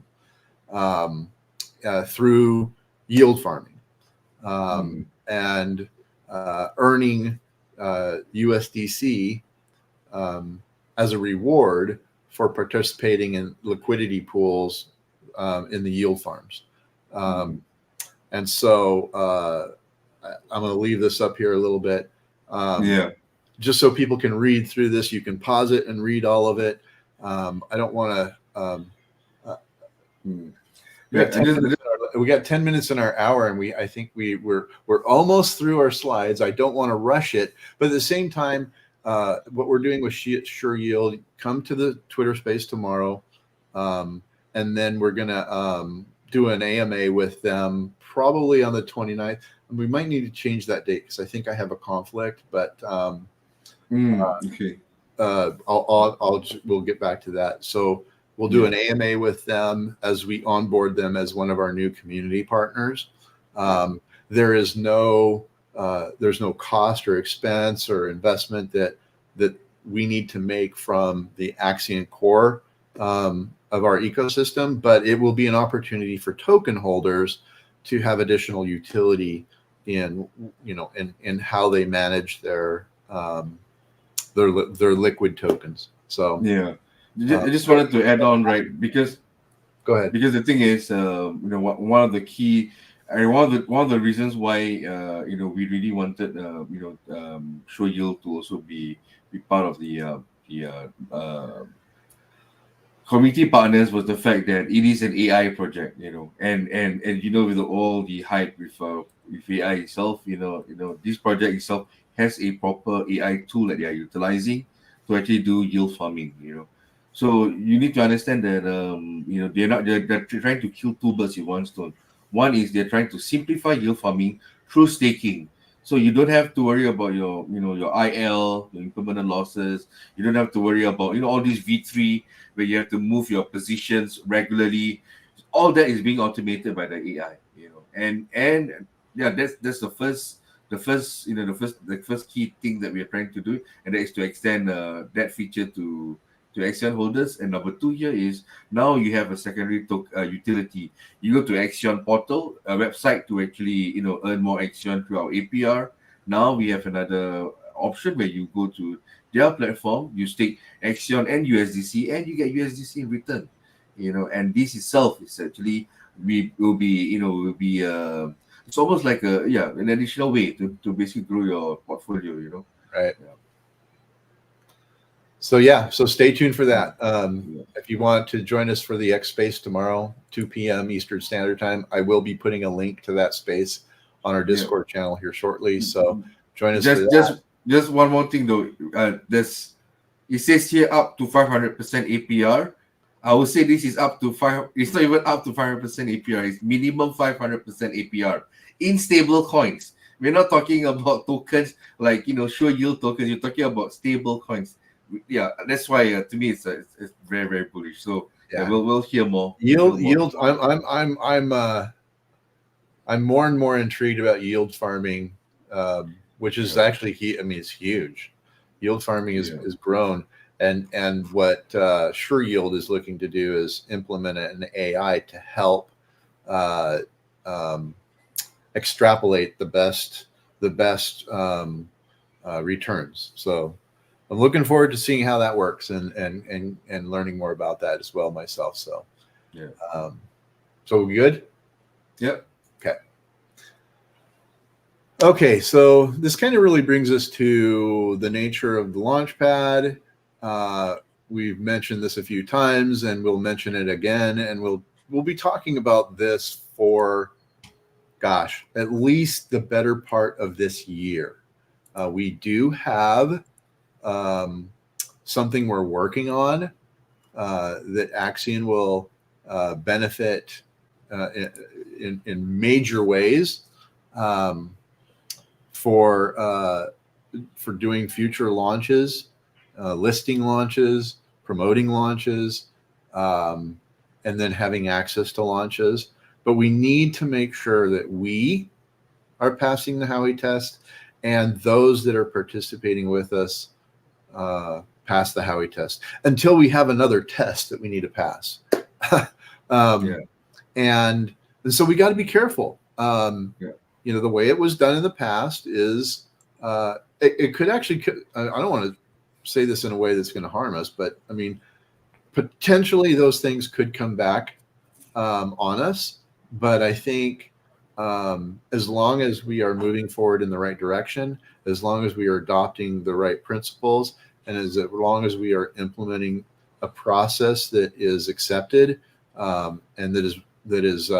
through yield farming and earning USDC as a reward for participating in liquidity pools in the yield farms. And so I'm going to leave this up here a little bit. Just so people can read through this. You can pause it and read all of it. I don't want to. We got 10 minutes in our hour, and I think we're almost through our slides. I don't want to rush it, but at the same time, what we're doing with Sure Yield, come to the Twitter space tomorrow, and then we're gonna do an AMA with them probably on the 29th. And we might need to change that date because I think I have a conflict, but okay. We'll get back to that. So we'll do an AMA with them as we onboard them as one of our new community partners. There's no cost or expense or investment that we need to make from the AXION core of our ecosystem, but it will be an opportunity for token holders to have additional utility in how they manage their liquid tokens. So I just wanted to add on, right? Because go ahead. Because the thing is, one of the key, one of the reasons why we really wanted Sure Yield to also be part of the community partners was the fact that it is an AI project, and with all the hype with AI itself, this project itself has a proper AI tool that they are utilizing to actually do yield farming, So you need to understand that they're trying to kill two birds with one stone. One is they're trying to simplify yield farming through staking. So you don't have to worry about your IL, your impermanent losses. You don't have to worry about all these V3 where you have to move your positions regularly. All that is being automated by the AI. And yeah, that's the first key thing that we are trying to do, and that is to extend that feature to AXION holders. And number two here is now you have a secondary utility. You go to AXION portal, a website to actually earn more AXION through our APR. Now we have another option where you go to their platform, you stake AXION and USDC, and you get USDC in return. And this itself is actually will be it's almost like an additional way to basically grow your portfolio. Right. Yeah. So stay tuned for that. If you want to join us for the X Space tomorrow, 2 p.m. Eastern Standard Time, I will be putting a link to that space on our Discord channel here shortly. So join us for that. Just one more thing though. It says here up to 500% APR. I would say this is up to 5. It's not even up to 500% APR. It's minimum 500% APR in stable coins. We're not talking about tokens like sure yield tokens. You're talking about stable coins. Yeah, that's why to me it's very, very bullish. So we'll hear more. Yield. I'm more and more intrigued about yield farming, which is actually it's huge. Yield farming is grown. And what Sure Yield is looking to do is implement an AI to help extrapolate the best returns. So I'm looking forward to seeing how that works and learning more about that as well myself. So so we good? Yep. Okay, so this kind of really brings us to the nature of the Launchpad. We've mentioned this a few times, and we'll mention it again, and we'll be talking about this for, at least the better part of this year. We do have something we're working on that AXION will benefit in major ways for doing future launches. Listing launches, promoting launches, and then having access to launches. But we need to make sure that we are passing the Howey test and those that are participating with us pass the Howey test until we have another test that we need to pass. And so we got to be careful. The way it was done in the past is it could actually, I don't want to say this in a way that's going to harm us, but I mean, potentially those things could come back on us. But I think as long as we are moving forward in the right direction, as long as we are adopting the right principles, and as long as we are implementing a process that is accepted and that is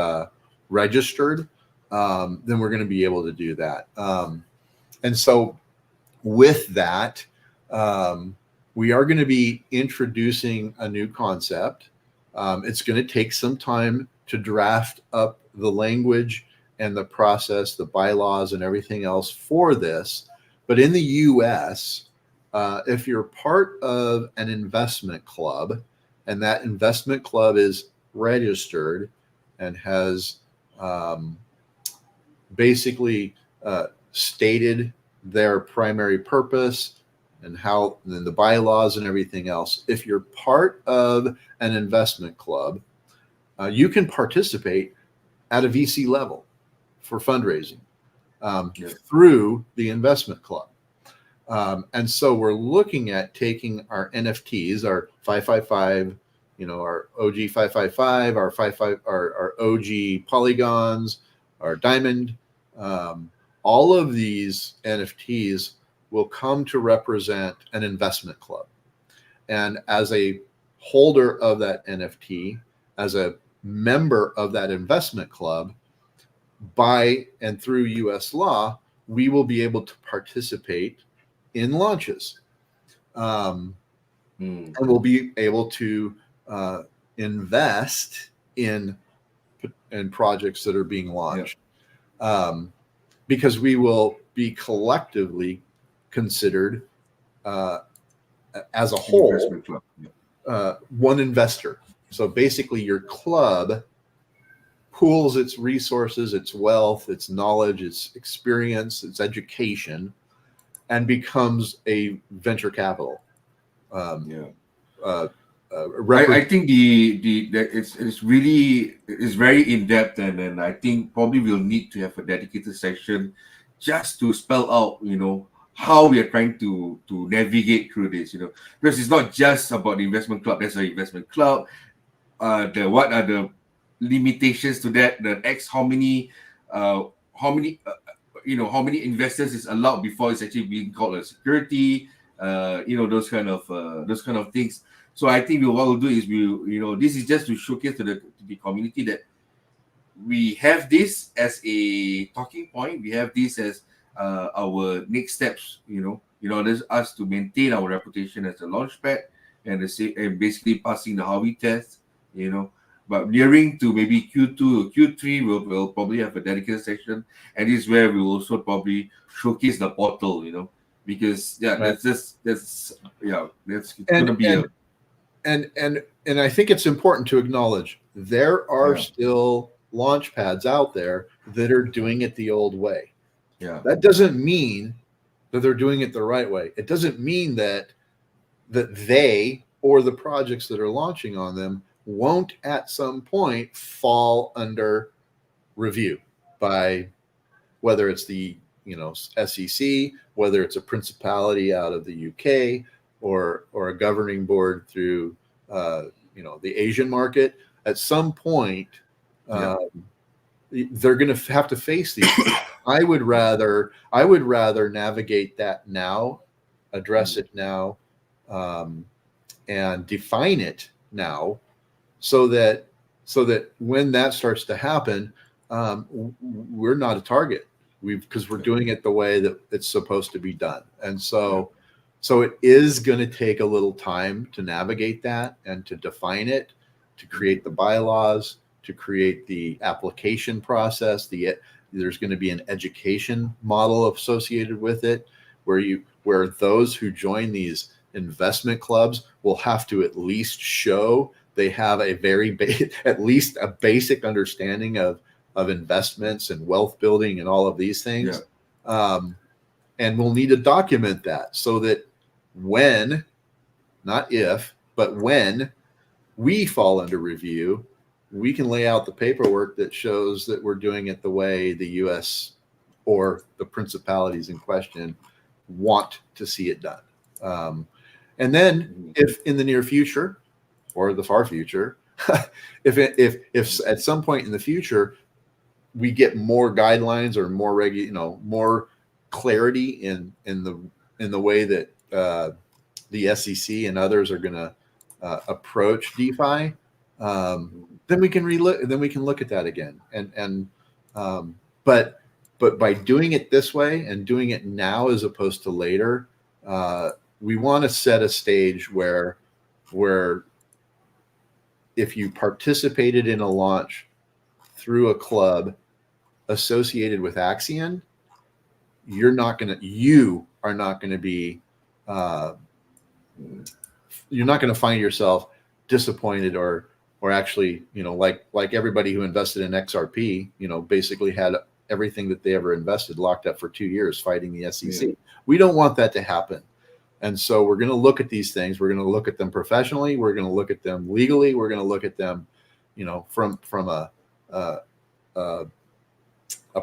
registered, then we're going to be able to do that. And so with that, we are going to be introducing a new concept. It's going to take some time to draft up the language and the process, the bylaws and everything else for this. But in the US, if you're part of an investment club and that investment club is registered and has basically stated their primary purpose and then the bylaws and everything else. If you're part of an investment club, you can participate at a VC level for fundraising through the investment club. And so we're looking at taking our NFTs, our 555, our OG 555, our OG polygons, our diamond, all of these NFTs will come to represent an investment club. And as a holder of that NFT, as a member of that investment club, by and through US law, we will be able to participate in launches. And we'll be able to invest in projects that are being launched. Because we will be collectively considered as a whole one investor. So basically your club pools its resources, its wealth, its knowledge, its experience, its education, and becomes a venture capital. I think it's really very in depth, and I think probably we'll need to have a dedicated section just to spell out, how we are trying to navigate through this, because it's not just about the investment club. There's an investment club. What are the limitations to that? The how many how many investors is allowed before it's actually being called a security? Those kind of things. So I think what we'll do is this is just to showcase to the community that we have this as a talking point. We have this as our next steps. In order for us to maintain our reputation as a launch pad and basically passing the Harvey test. But nearing to maybe Q2 or Q3, we'll probably have a dedicated section, and this is where we will also probably showcase the portal. Because that's gonna be and I think it's important to acknowledge there are still launch pads out there that are doing it the old way. Yeah. That doesn't mean that they're doing it the right way. It doesn't mean that they or the projects that are launching on them won't at some point fall under review by whether it's the SEC, whether it's a principality out of the UK, or a governing board through the Asian market. At some point, they're going to have to face these. I would rather navigate that now, address it now, and define it now, so that when that starts to happen, we're not a target. Because we're doing it the way that it's supposed to be done, and so it is going to take a little time to navigate that and to define it, to create the bylaws, to create the application process. There's going to be an education model associated with it, where those who join these investment clubs will have to at least show they have at least a basic understanding of investments and wealth building and all of these things. And we'll need to document that so that when, not if, but when we fall under review, we can lay out the paperwork that shows that we're doing it the way the US or the principalities in question want to see it done. And then if in the near future or the far future, if at some point in the future, we get more guidelines or more clarity in the way that the SEC and others are going to approach DeFi, then we can look at that again. But by doing it this way and doing it now as opposed to later, we want to set a stage where if you participated in a launch through a club associated with AXION, you are not going to be you're not going to find yourself disappointed or actually, like everybody who invested in XRP, basically had everything that they ever invested locked up for 2 years fighting the SEC. We don't want that to happen. And so we're going to look at these things. We're going to look at them professionally. We're going to look at them legally. We're going to look at them, from a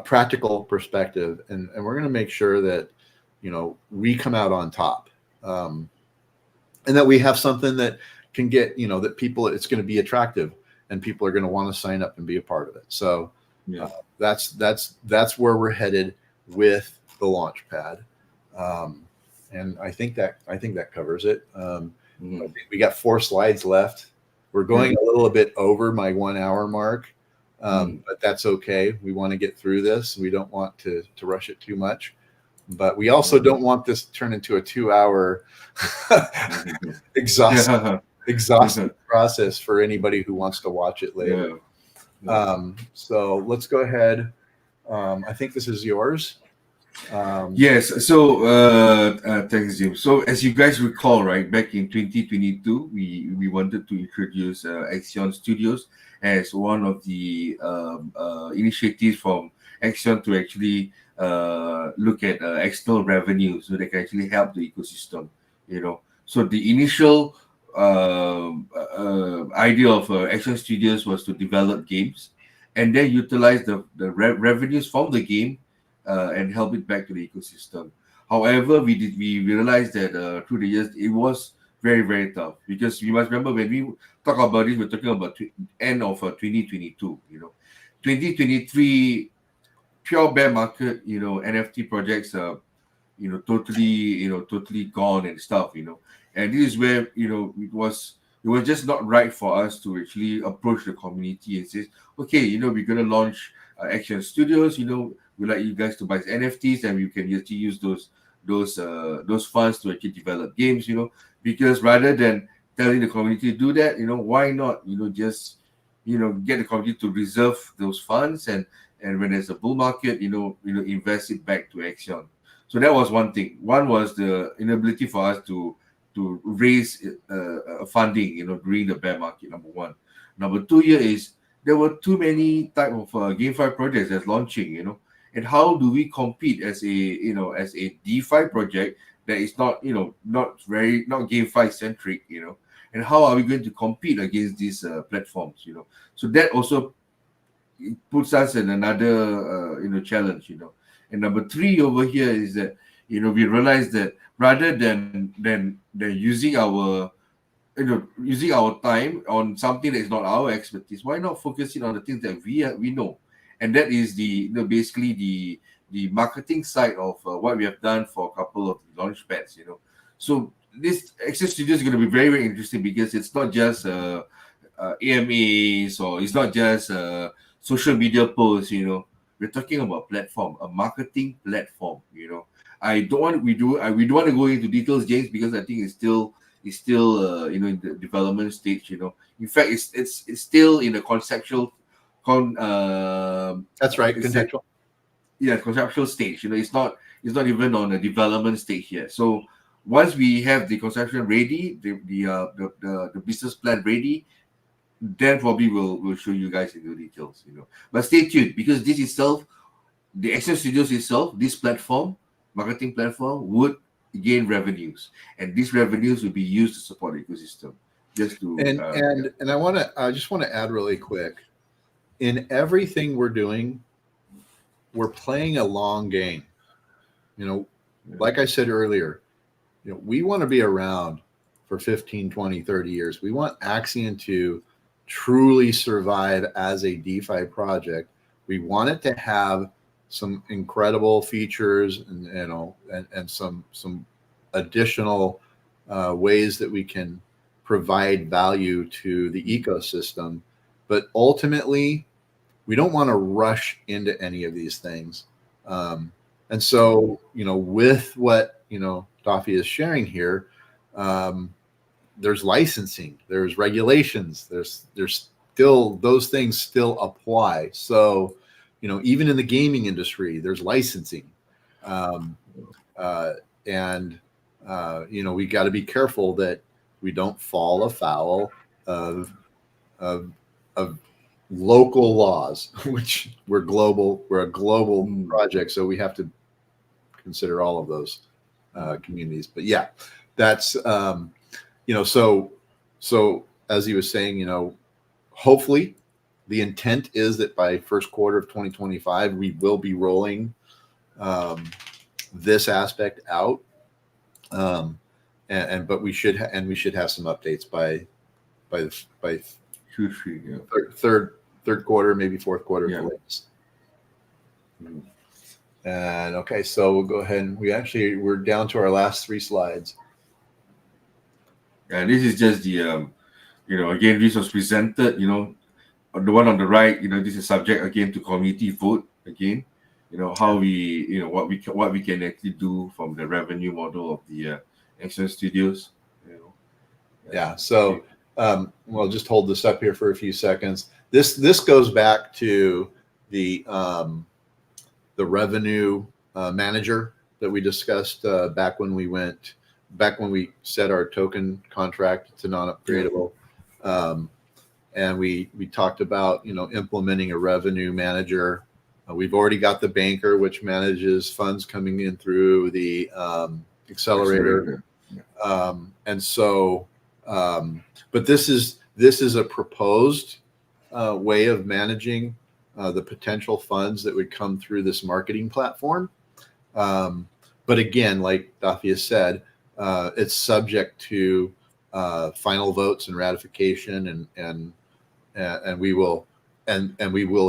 practical perspective, and we're going to make sure that we come out on top, and that we have something that can get that people, it's going to be attractive and people are going to want to sign up and be a part of it. So that's where we're headed with the launch pad. And I think that covers it. I think we got 4 slides left. We're going a little bit over my 1 hour mark, but that's okay. We want to get through this. We don't want to rush it too much, but we also don't want this to turn into a 2 hour exhausting process for anybody who wants to watch it later. So let's go ahead. I think this is yours. Yes. So, thanks, Jim. So, as you guys recall, right, back in 2022, we wanted to introduce AXION Studios as one of the initiatives from AXION to actually look at external revenue so they can actually help the ecosystem. So the initial idea of AXION Studios was to develop games and then utilize the revenues from the game and help it back to the ecosystem. However, we realized that through the years it was very, very tough, because you must remember when we talk about it, we're talking about end of 2022. 2023 pure bear market. NFT projects are totally gone and stuff. And this is where it was just not right for us to actually approach the community and say, okay, we're gonna launch Action Studios. We like you guys to buy NFTs, and we can actually use those funds to actually develop games. Because rather than telling the community to do that, why not just get the community to reserve those funds, and when there's a bull market, invest it back to Action. So that was one thing. One was the inability for us to raise funding, during the bear market. Number one. Number two here is there were too many type of GameFi projects that's launching. And how do we compete as a DeFi project that is not not GameFi centric, and how are we going to compete against these platforms? So that also puts us in another challenge. And number three over here is that we realize that rather than using our using our time on something that is not our expertise, why not focusing on the things that we know? And that is basically the marketing side of what we have done for a couple of launch pads. So this Access Studio is going to be very, very interesting, because it's not just AMAs, or it's not just social media posts. We're talking about platform, a marketing platform. We don't want to go into details, James, because I think it's still in the development stage. In fact, it's still in the conceptual That's right, contextual. Conceptual stage. It's not even on the development stage yet. So once we have the conception ready, the business plan ready, then probably we'll show you guys in the details. But stay tuned, because this itself, the Action Studios itself, this marketing platform, would gain revenues, and these revenues will be used to support the ecosystem. Just to and I just want to add really quick, in everything we're doing, we're playing a long game. Like I said earlier, we want to be around for 15, 20, 30 years. We want AXION to truly survive as a DeFi project. We want it to have some incredible features and some additional ways that we can provide value to the ecosystem. But ultimately, we don't want to rush into any of these things. And so, with what, Dafi is sharing here, there's licensing, there's regulations, there's still, those things still apply. So, even in the gaming industry, there's licensing. We got to be careful that we don't fall afoul of local laws, which we're a global project, so we have to consider all of those communities. But yeah, that's so as he was saying, hopefully the intent is that by first quarter of 2025 we will be rolling this aspect out, but we should have some updates by third quarter, maybe fourth quarter. Yeah. And okay, so we'll go ahead and we're down to our last three slides. And this is just the again, this was presented, the one on the right, this is subject again to community vote again, how we, what we can actually do from the revenue model of the Action Studios. Yeah. So we'll just hold this up here for a few seconds. This goes back to the revenue manager that we discussed back when we set our token contract to non-upgradable. And we talked about, implementing a revenue manager. We've already got the banker, which manages funds coming in through the accelerator. And so, but this is a proposed way of managing the potential funds that would come through this marketing platform. But again, like Dafia said, it's subject to final votes and ratification, and we will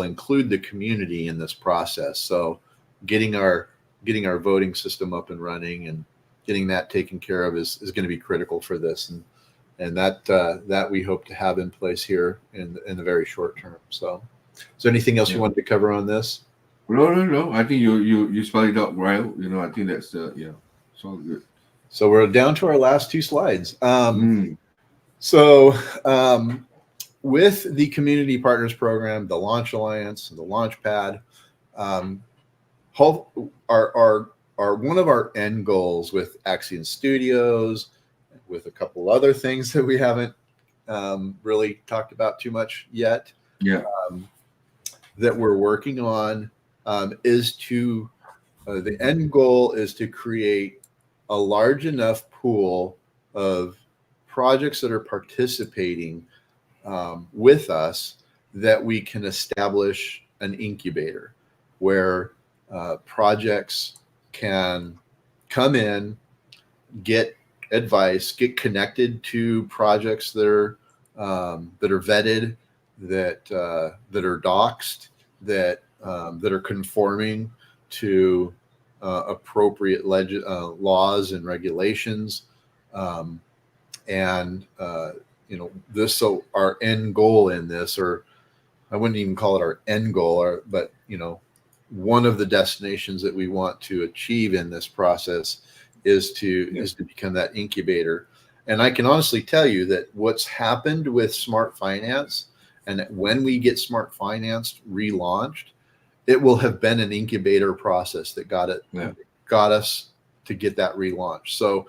include the community in this process. So getting our voting system up and running and getting that taken care of is going to be critical for this, and that we hope to have in place here in the very short term. So is there anything else you wanted to cover on this? No. I think you spelled it out well. I think that's it's all good. So we're down to our last two slides. So with the Community Partners Program, the Launch Alliance, and the Launch Pad, are one of our end goals with AXION Studios, with a couple other things that we haven't really talked about too much yet. That we're working on is to the end goal is to create a large enough pool of projects that are participating with us that we can establish an incubator where projects can come in, get advice, get connected to projects that are vetted, that are doxed, that are conforming to appropriate laws and regulations, so our end goal in this, or I wouldn't even call it our end goal, but one of the destinations that we want to achieve in this process is to become that incubator. And I can honestly tell you that what's happened with Smart Finance, and that when we get Smart Finance relaunched, it will have been an incubator process that got us to get that relaunched. So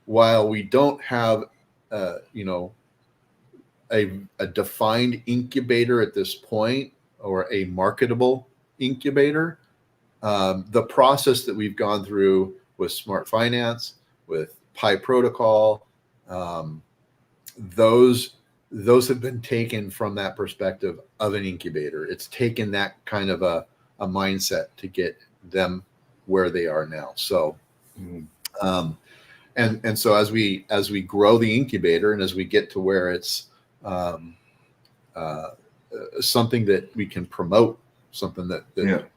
while we don't have a defined incubator at this point, or a marketable incubator, the process that we've gone through with Smart Finance, with Pi Protocol, those have been taken from that perspective of an incubator. It's taken that kind of a mindset to get them where they are now. So, and so as we grow the incubator, and as we get to where it's something that we can promote, something that's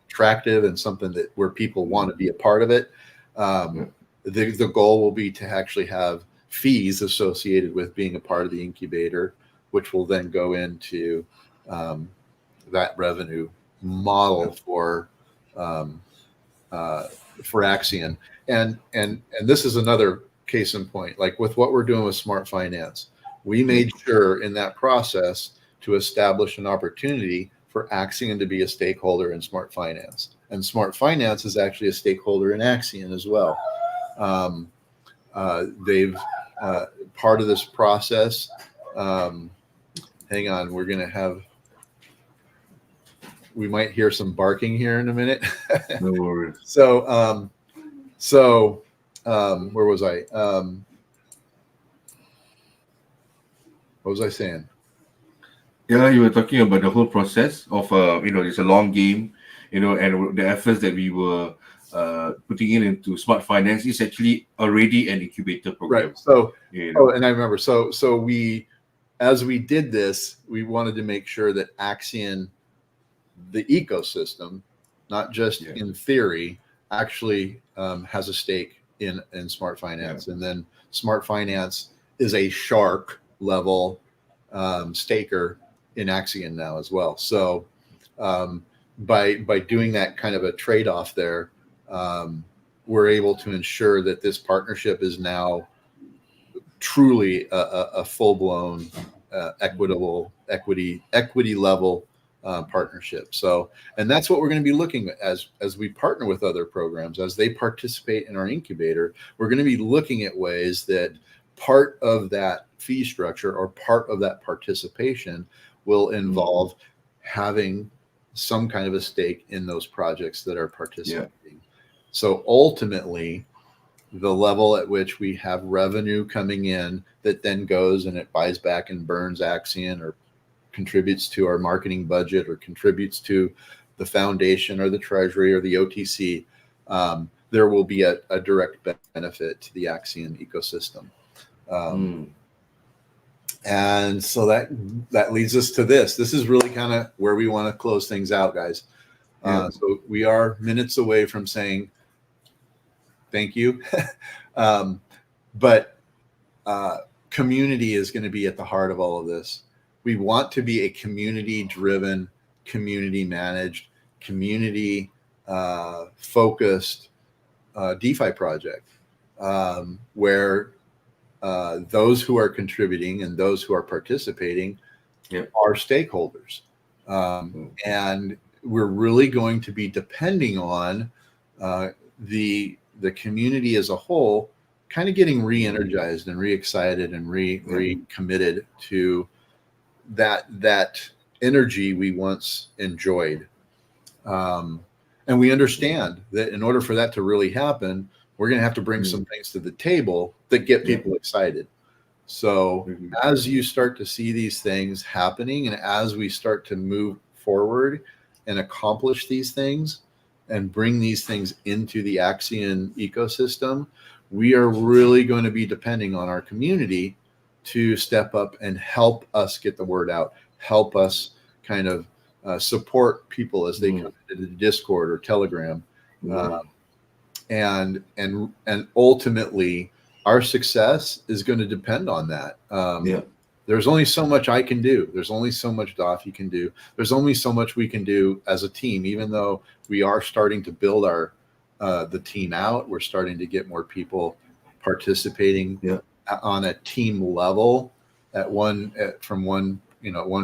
attractive, and something that where people want to be a part of it, the goal will be to actually have fees associated with being a part of the incubator, which will then go into that revenue model for AXION. And this is another case in point. Like with what we're doing with Smart Finance, we made sure in that process to establish an opportunity for AXION to be a stakeholder in Smart Finance. And Smart Finance is actually a stakeholder in AXION as well. They've part of this process. Hang on, we might hear some barking here in a minute. No worries. So where was I? What was I saying? Yeah, you were talking about the whole process of it's a long game, and the efforts that we were putting into Smart Finance is actually already an incubator program. Right. So, and I remember. So we, as we did this, we wanted to make sure that AXION, the ecosystem, not just in theory, actually has a stake in Smart Finance, and then Smart Finance is a shark level staker in AXION now as well. So by doing that kind of a trade-off there, we're able to ensure that this partnership is now truly a full-blown equity level partnership. So, and that's what we're going to be looking at as we partner with other programs, as they participate in our incubator. We're going to be looking at ways that part of that fee structure or part of that participation will involve having some kind of a stake in those projects that are participating. Yeah. So ultimately, the level at which we have revenue coming in that then goes and it buys back and burns AXION, or contributes to our marketing budget, or contributes to the foundation or the treasury or the OTC, there will be a direct benefit to the AXION ecosystem. And so that leads us to this. This is really kind of where we want to close things out, guys. So we are minutes away from saying thank you. But community is going to be at the heart of all of this. We want to be a community-driven, community-managed, community-focused DeFi project, where those who are contributing and those who are participating are stakeholders. And we're really going to be depending on the community as a whole kind of getting re-energized and re-excited and re-committed to that energy we once enjoyed. And we understand that in order for that to really happen, we're going to have to bring some things to the table that get people excited. So as you start to see these things happening, and as we start to move forward and accomplish these things and bring these things into the AXION ecosystem, we are really going to be depending on our community to step up and help us get the word out, help us kind of support people as they come into the Discord or Telegram. And ultimately, our success is going to depend on that. There's only so much I can do. There's only so much Dafi can do. There's only so much we can do as a team, even though we are starting to build the team out. We're starting to get more people participating on a team level from one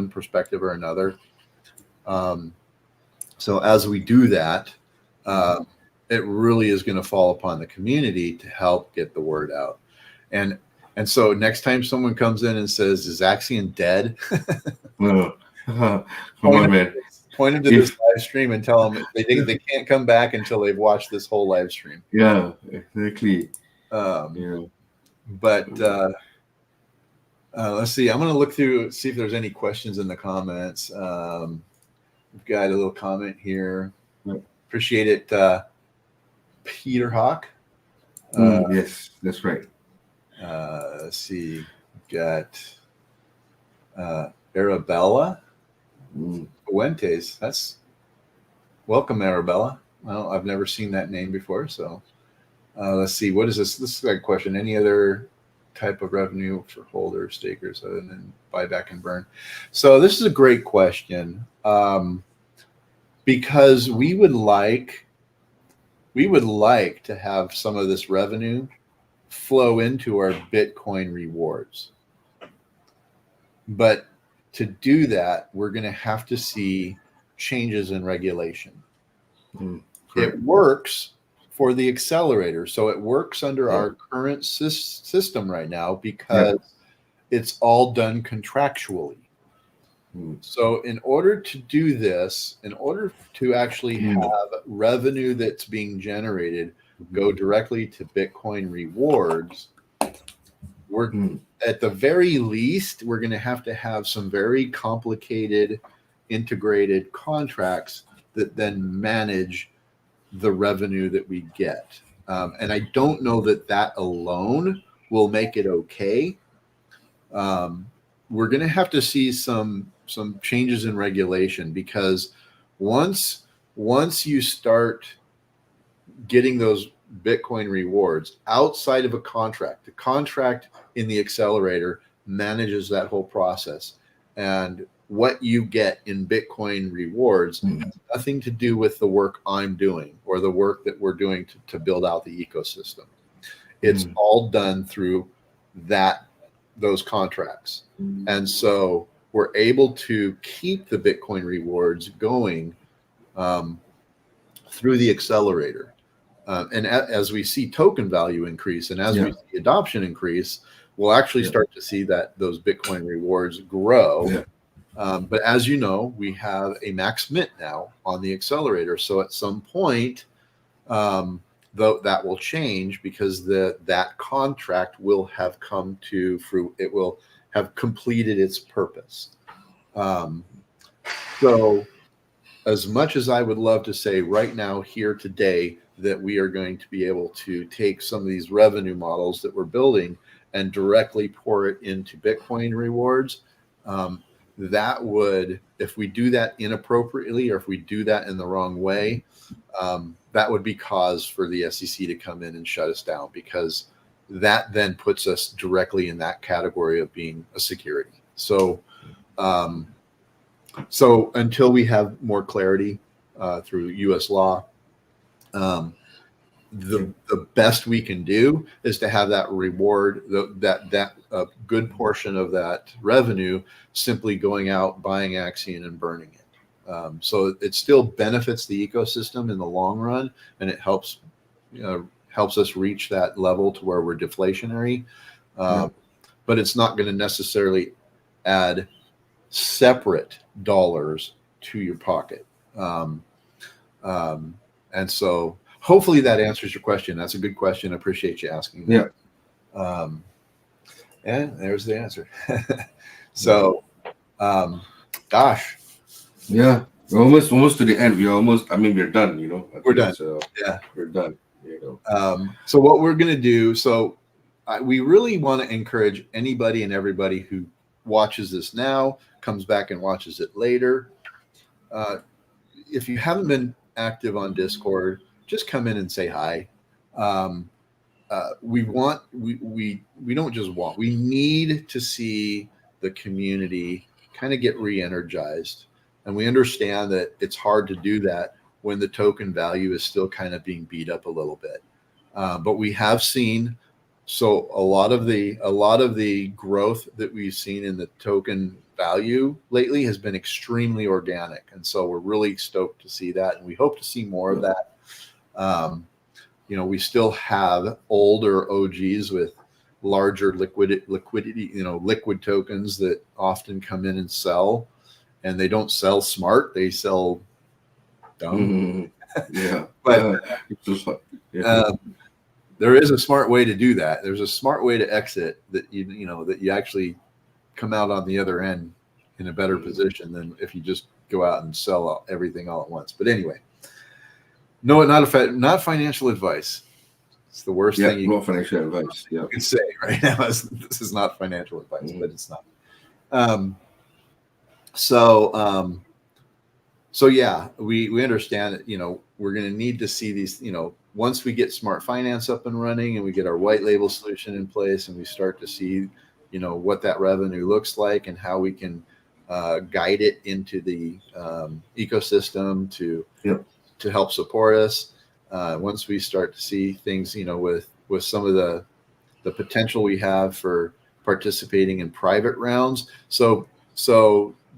perspective or another. So as we do that, it really is going to fall upon the community to help get the word out. And so next time someone comes in and says, "Is AXION dead?" Come on, man. Point them to this live stream and tell them they can't come back until they've watched this whole live stream. Yeah, exactly. But let's see. I'm going to look through, see if there's any questions in the comments. We've got a little comment here. Appreciate it, Peter Hawk. Yes, that's right. Let's see. We've got Arabella Fuentes. That's welcome, Arabella. Well, I've never seen that name before. So let's see. What is this? This is a question. Any other type of revenue for holders, stakers, other than buyback and burn? So this is a great question, because we would like to have some of this revenue flow into our Bitcoin rewards. But to do that, we're going to have to see changes in regulation. It works for the accelerator. So it works under our current system right now because it's all done contractually. So in order to do this, in order to actually have revenue that's being generated go directly to Bitcoin rewards, we're at the very least, we're going to have some very complicated integrated contracts that then manage the revenue that we get. And I don't know that alone will make it okay. We're going to have to see some changes in regulation, because once you start getting those Bitcoin rewards outside of a contract, the contract in the accelerator manages that whole process, and what you get in Bitcoin rewards has nothing to do with the work I'm doing or the work that we're doing to build out the ecosystem. It's all done through those contracts. And so we're able to keep the Bitcoin rewards going through the accelerator. And as we see token value increase and as we see adoption increase, we'll actually start to see that those Bitcoin rewards grow. But as you know, we have a max mint now on the accelerator. So at some point, though, that will change because that contract will have come to fruit. It will have completed its purpose. So as much as I would love to say right now, here today, that we are going to be able to take some of these revenue models that we're building and directly pour it into Bitcoin rewards, that would, if we do that inappropriately or if we do that in the wrong way, that would be cause for the SEC to come in and shut us down, because that then puts us directly in that category of being a security. So, so until we have more clarity through U.S. law, the best we can do is to have that reward, that good portion of that revenue simply going out, buying AXION and burning it. So it still benefits the ecosystem in the long run, and it helps us reach that level to where we're deflationary. But it's not going to necessarily add separate dollars to your pocket. And so hopefully that answers your question. That's a good question. I appreciate you asking that. And there's the answer. So, gosh. Yeah, we're almost to the end. We're almost, we're done, We're done. So, we're done, So what we're going to do, we really want to encourage anybody and everybody who watches this now, comes back and watches it later. If you haven't been active on Discord, just come in and say hi. We don't just want, we need to see the community kind of get re-energized. And we understand that it's hard to do that when the token value is still kind of being beat up a little bit. But we have seen, so a lot of the growth that we've seen in the token value lately has been extremely organic. And so we're really stoked to see that. And we hope to see more of that. We still have older OGs with larger liquidity, liquid tokens that often come in and sell, and they don't sell smart, they sell dumb. But there is a smart way to do that. There's a smart way to exit that you actually come out on the other end in a better position than if you just go out and sell everything all at once. But anyway, no, not financial advice. It's the worst thing you can say right now. This is not financial advice, but it's not. So yeah, we understand that, we're going to need to see these, once we get smart finance up and running and we get our white label solution in place and we start to see, what that revenue looks like and how we can guide it into the ecosystem to help support us. Once we start to see things, with some of the potential we have for participating in private rounds. So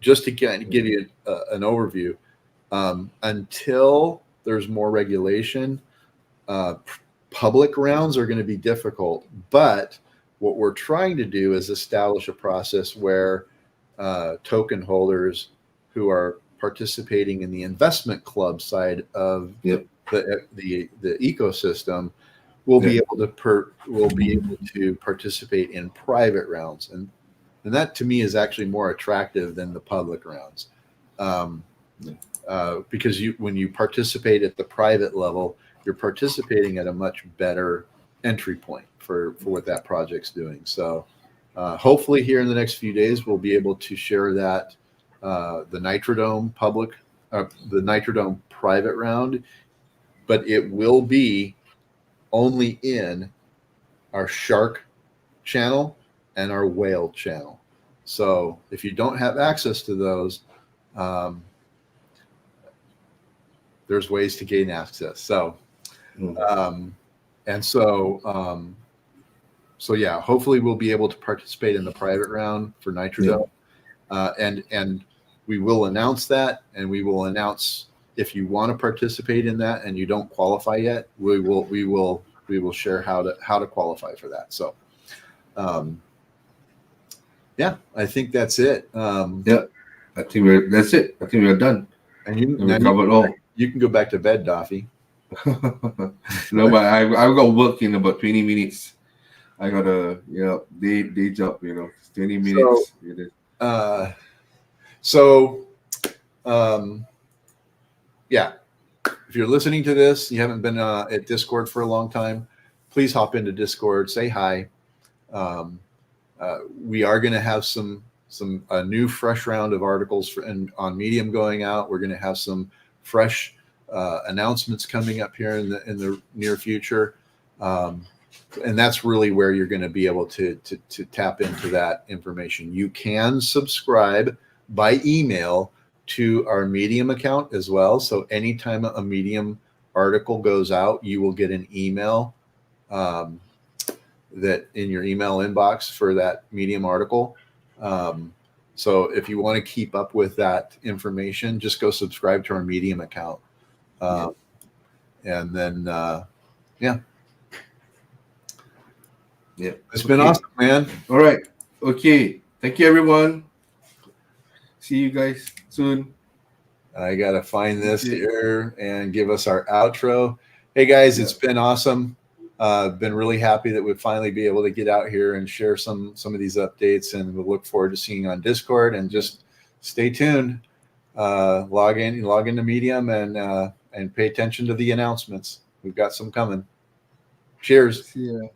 just to give you an overview, until there's more regulation, public rounds are going to be difficult. But what we're trying to do is establish a process where token holders who are participating in the investment club side of the ecosystem will be able to participate in private rounds, and that to me is actually more attractive than the public rounds, because when you participate at the private level, you're participating at a much better entry point for what that project's doing. So hopefully here in the next few days we'll be able to share that the Nitrodome the Nitrodome private round, but it will be only in our Shark channel and our Whale channel. So if you don't have access to those, there's ways to gain access. So, so yeah, hopefully we'll be able to participate in the private round for Nitrodome. And we will announce that, and we will announce if you want to participate in that and you don't qualify yet, we will share how to qualify for that. So, yeah, I think that's it. Yeah, I think that's it. I think we're done. And we covered all. You can go back to bed, Daffy. No, but I've got work in about 20 minutes. I got a day job, 20 minutes. Yeah, if you're listening to this, you haven't been at Discord for a long time, please hop into Discord, say hi. We are going to have a new fresh round of articles on Medium going out. We're going to have some fresh announcements coming up here in the near future. And that's really where you're going to be able to tap into that information. You can subscribe by email to our Medium account as well. So anytime a Medium article goes out, you will get an email that in your email inbox for that Medium article. So if you want to keep up with that information, just go subscribe to our Medium account. And then, Yeah, it's been awesome, man. All right. Okay. Thank you, everyone. See you guys soon. I got to find this here and give us our outro. Hey, guys, it's been awesome. Been really happy that we'd finally be able to get out here and share some of these updates, and we'll look forward to seeing you on Discord. And just stay tuned. Log into Medium and pay attention to the announcements. We've got some coming. Cheers. See ya.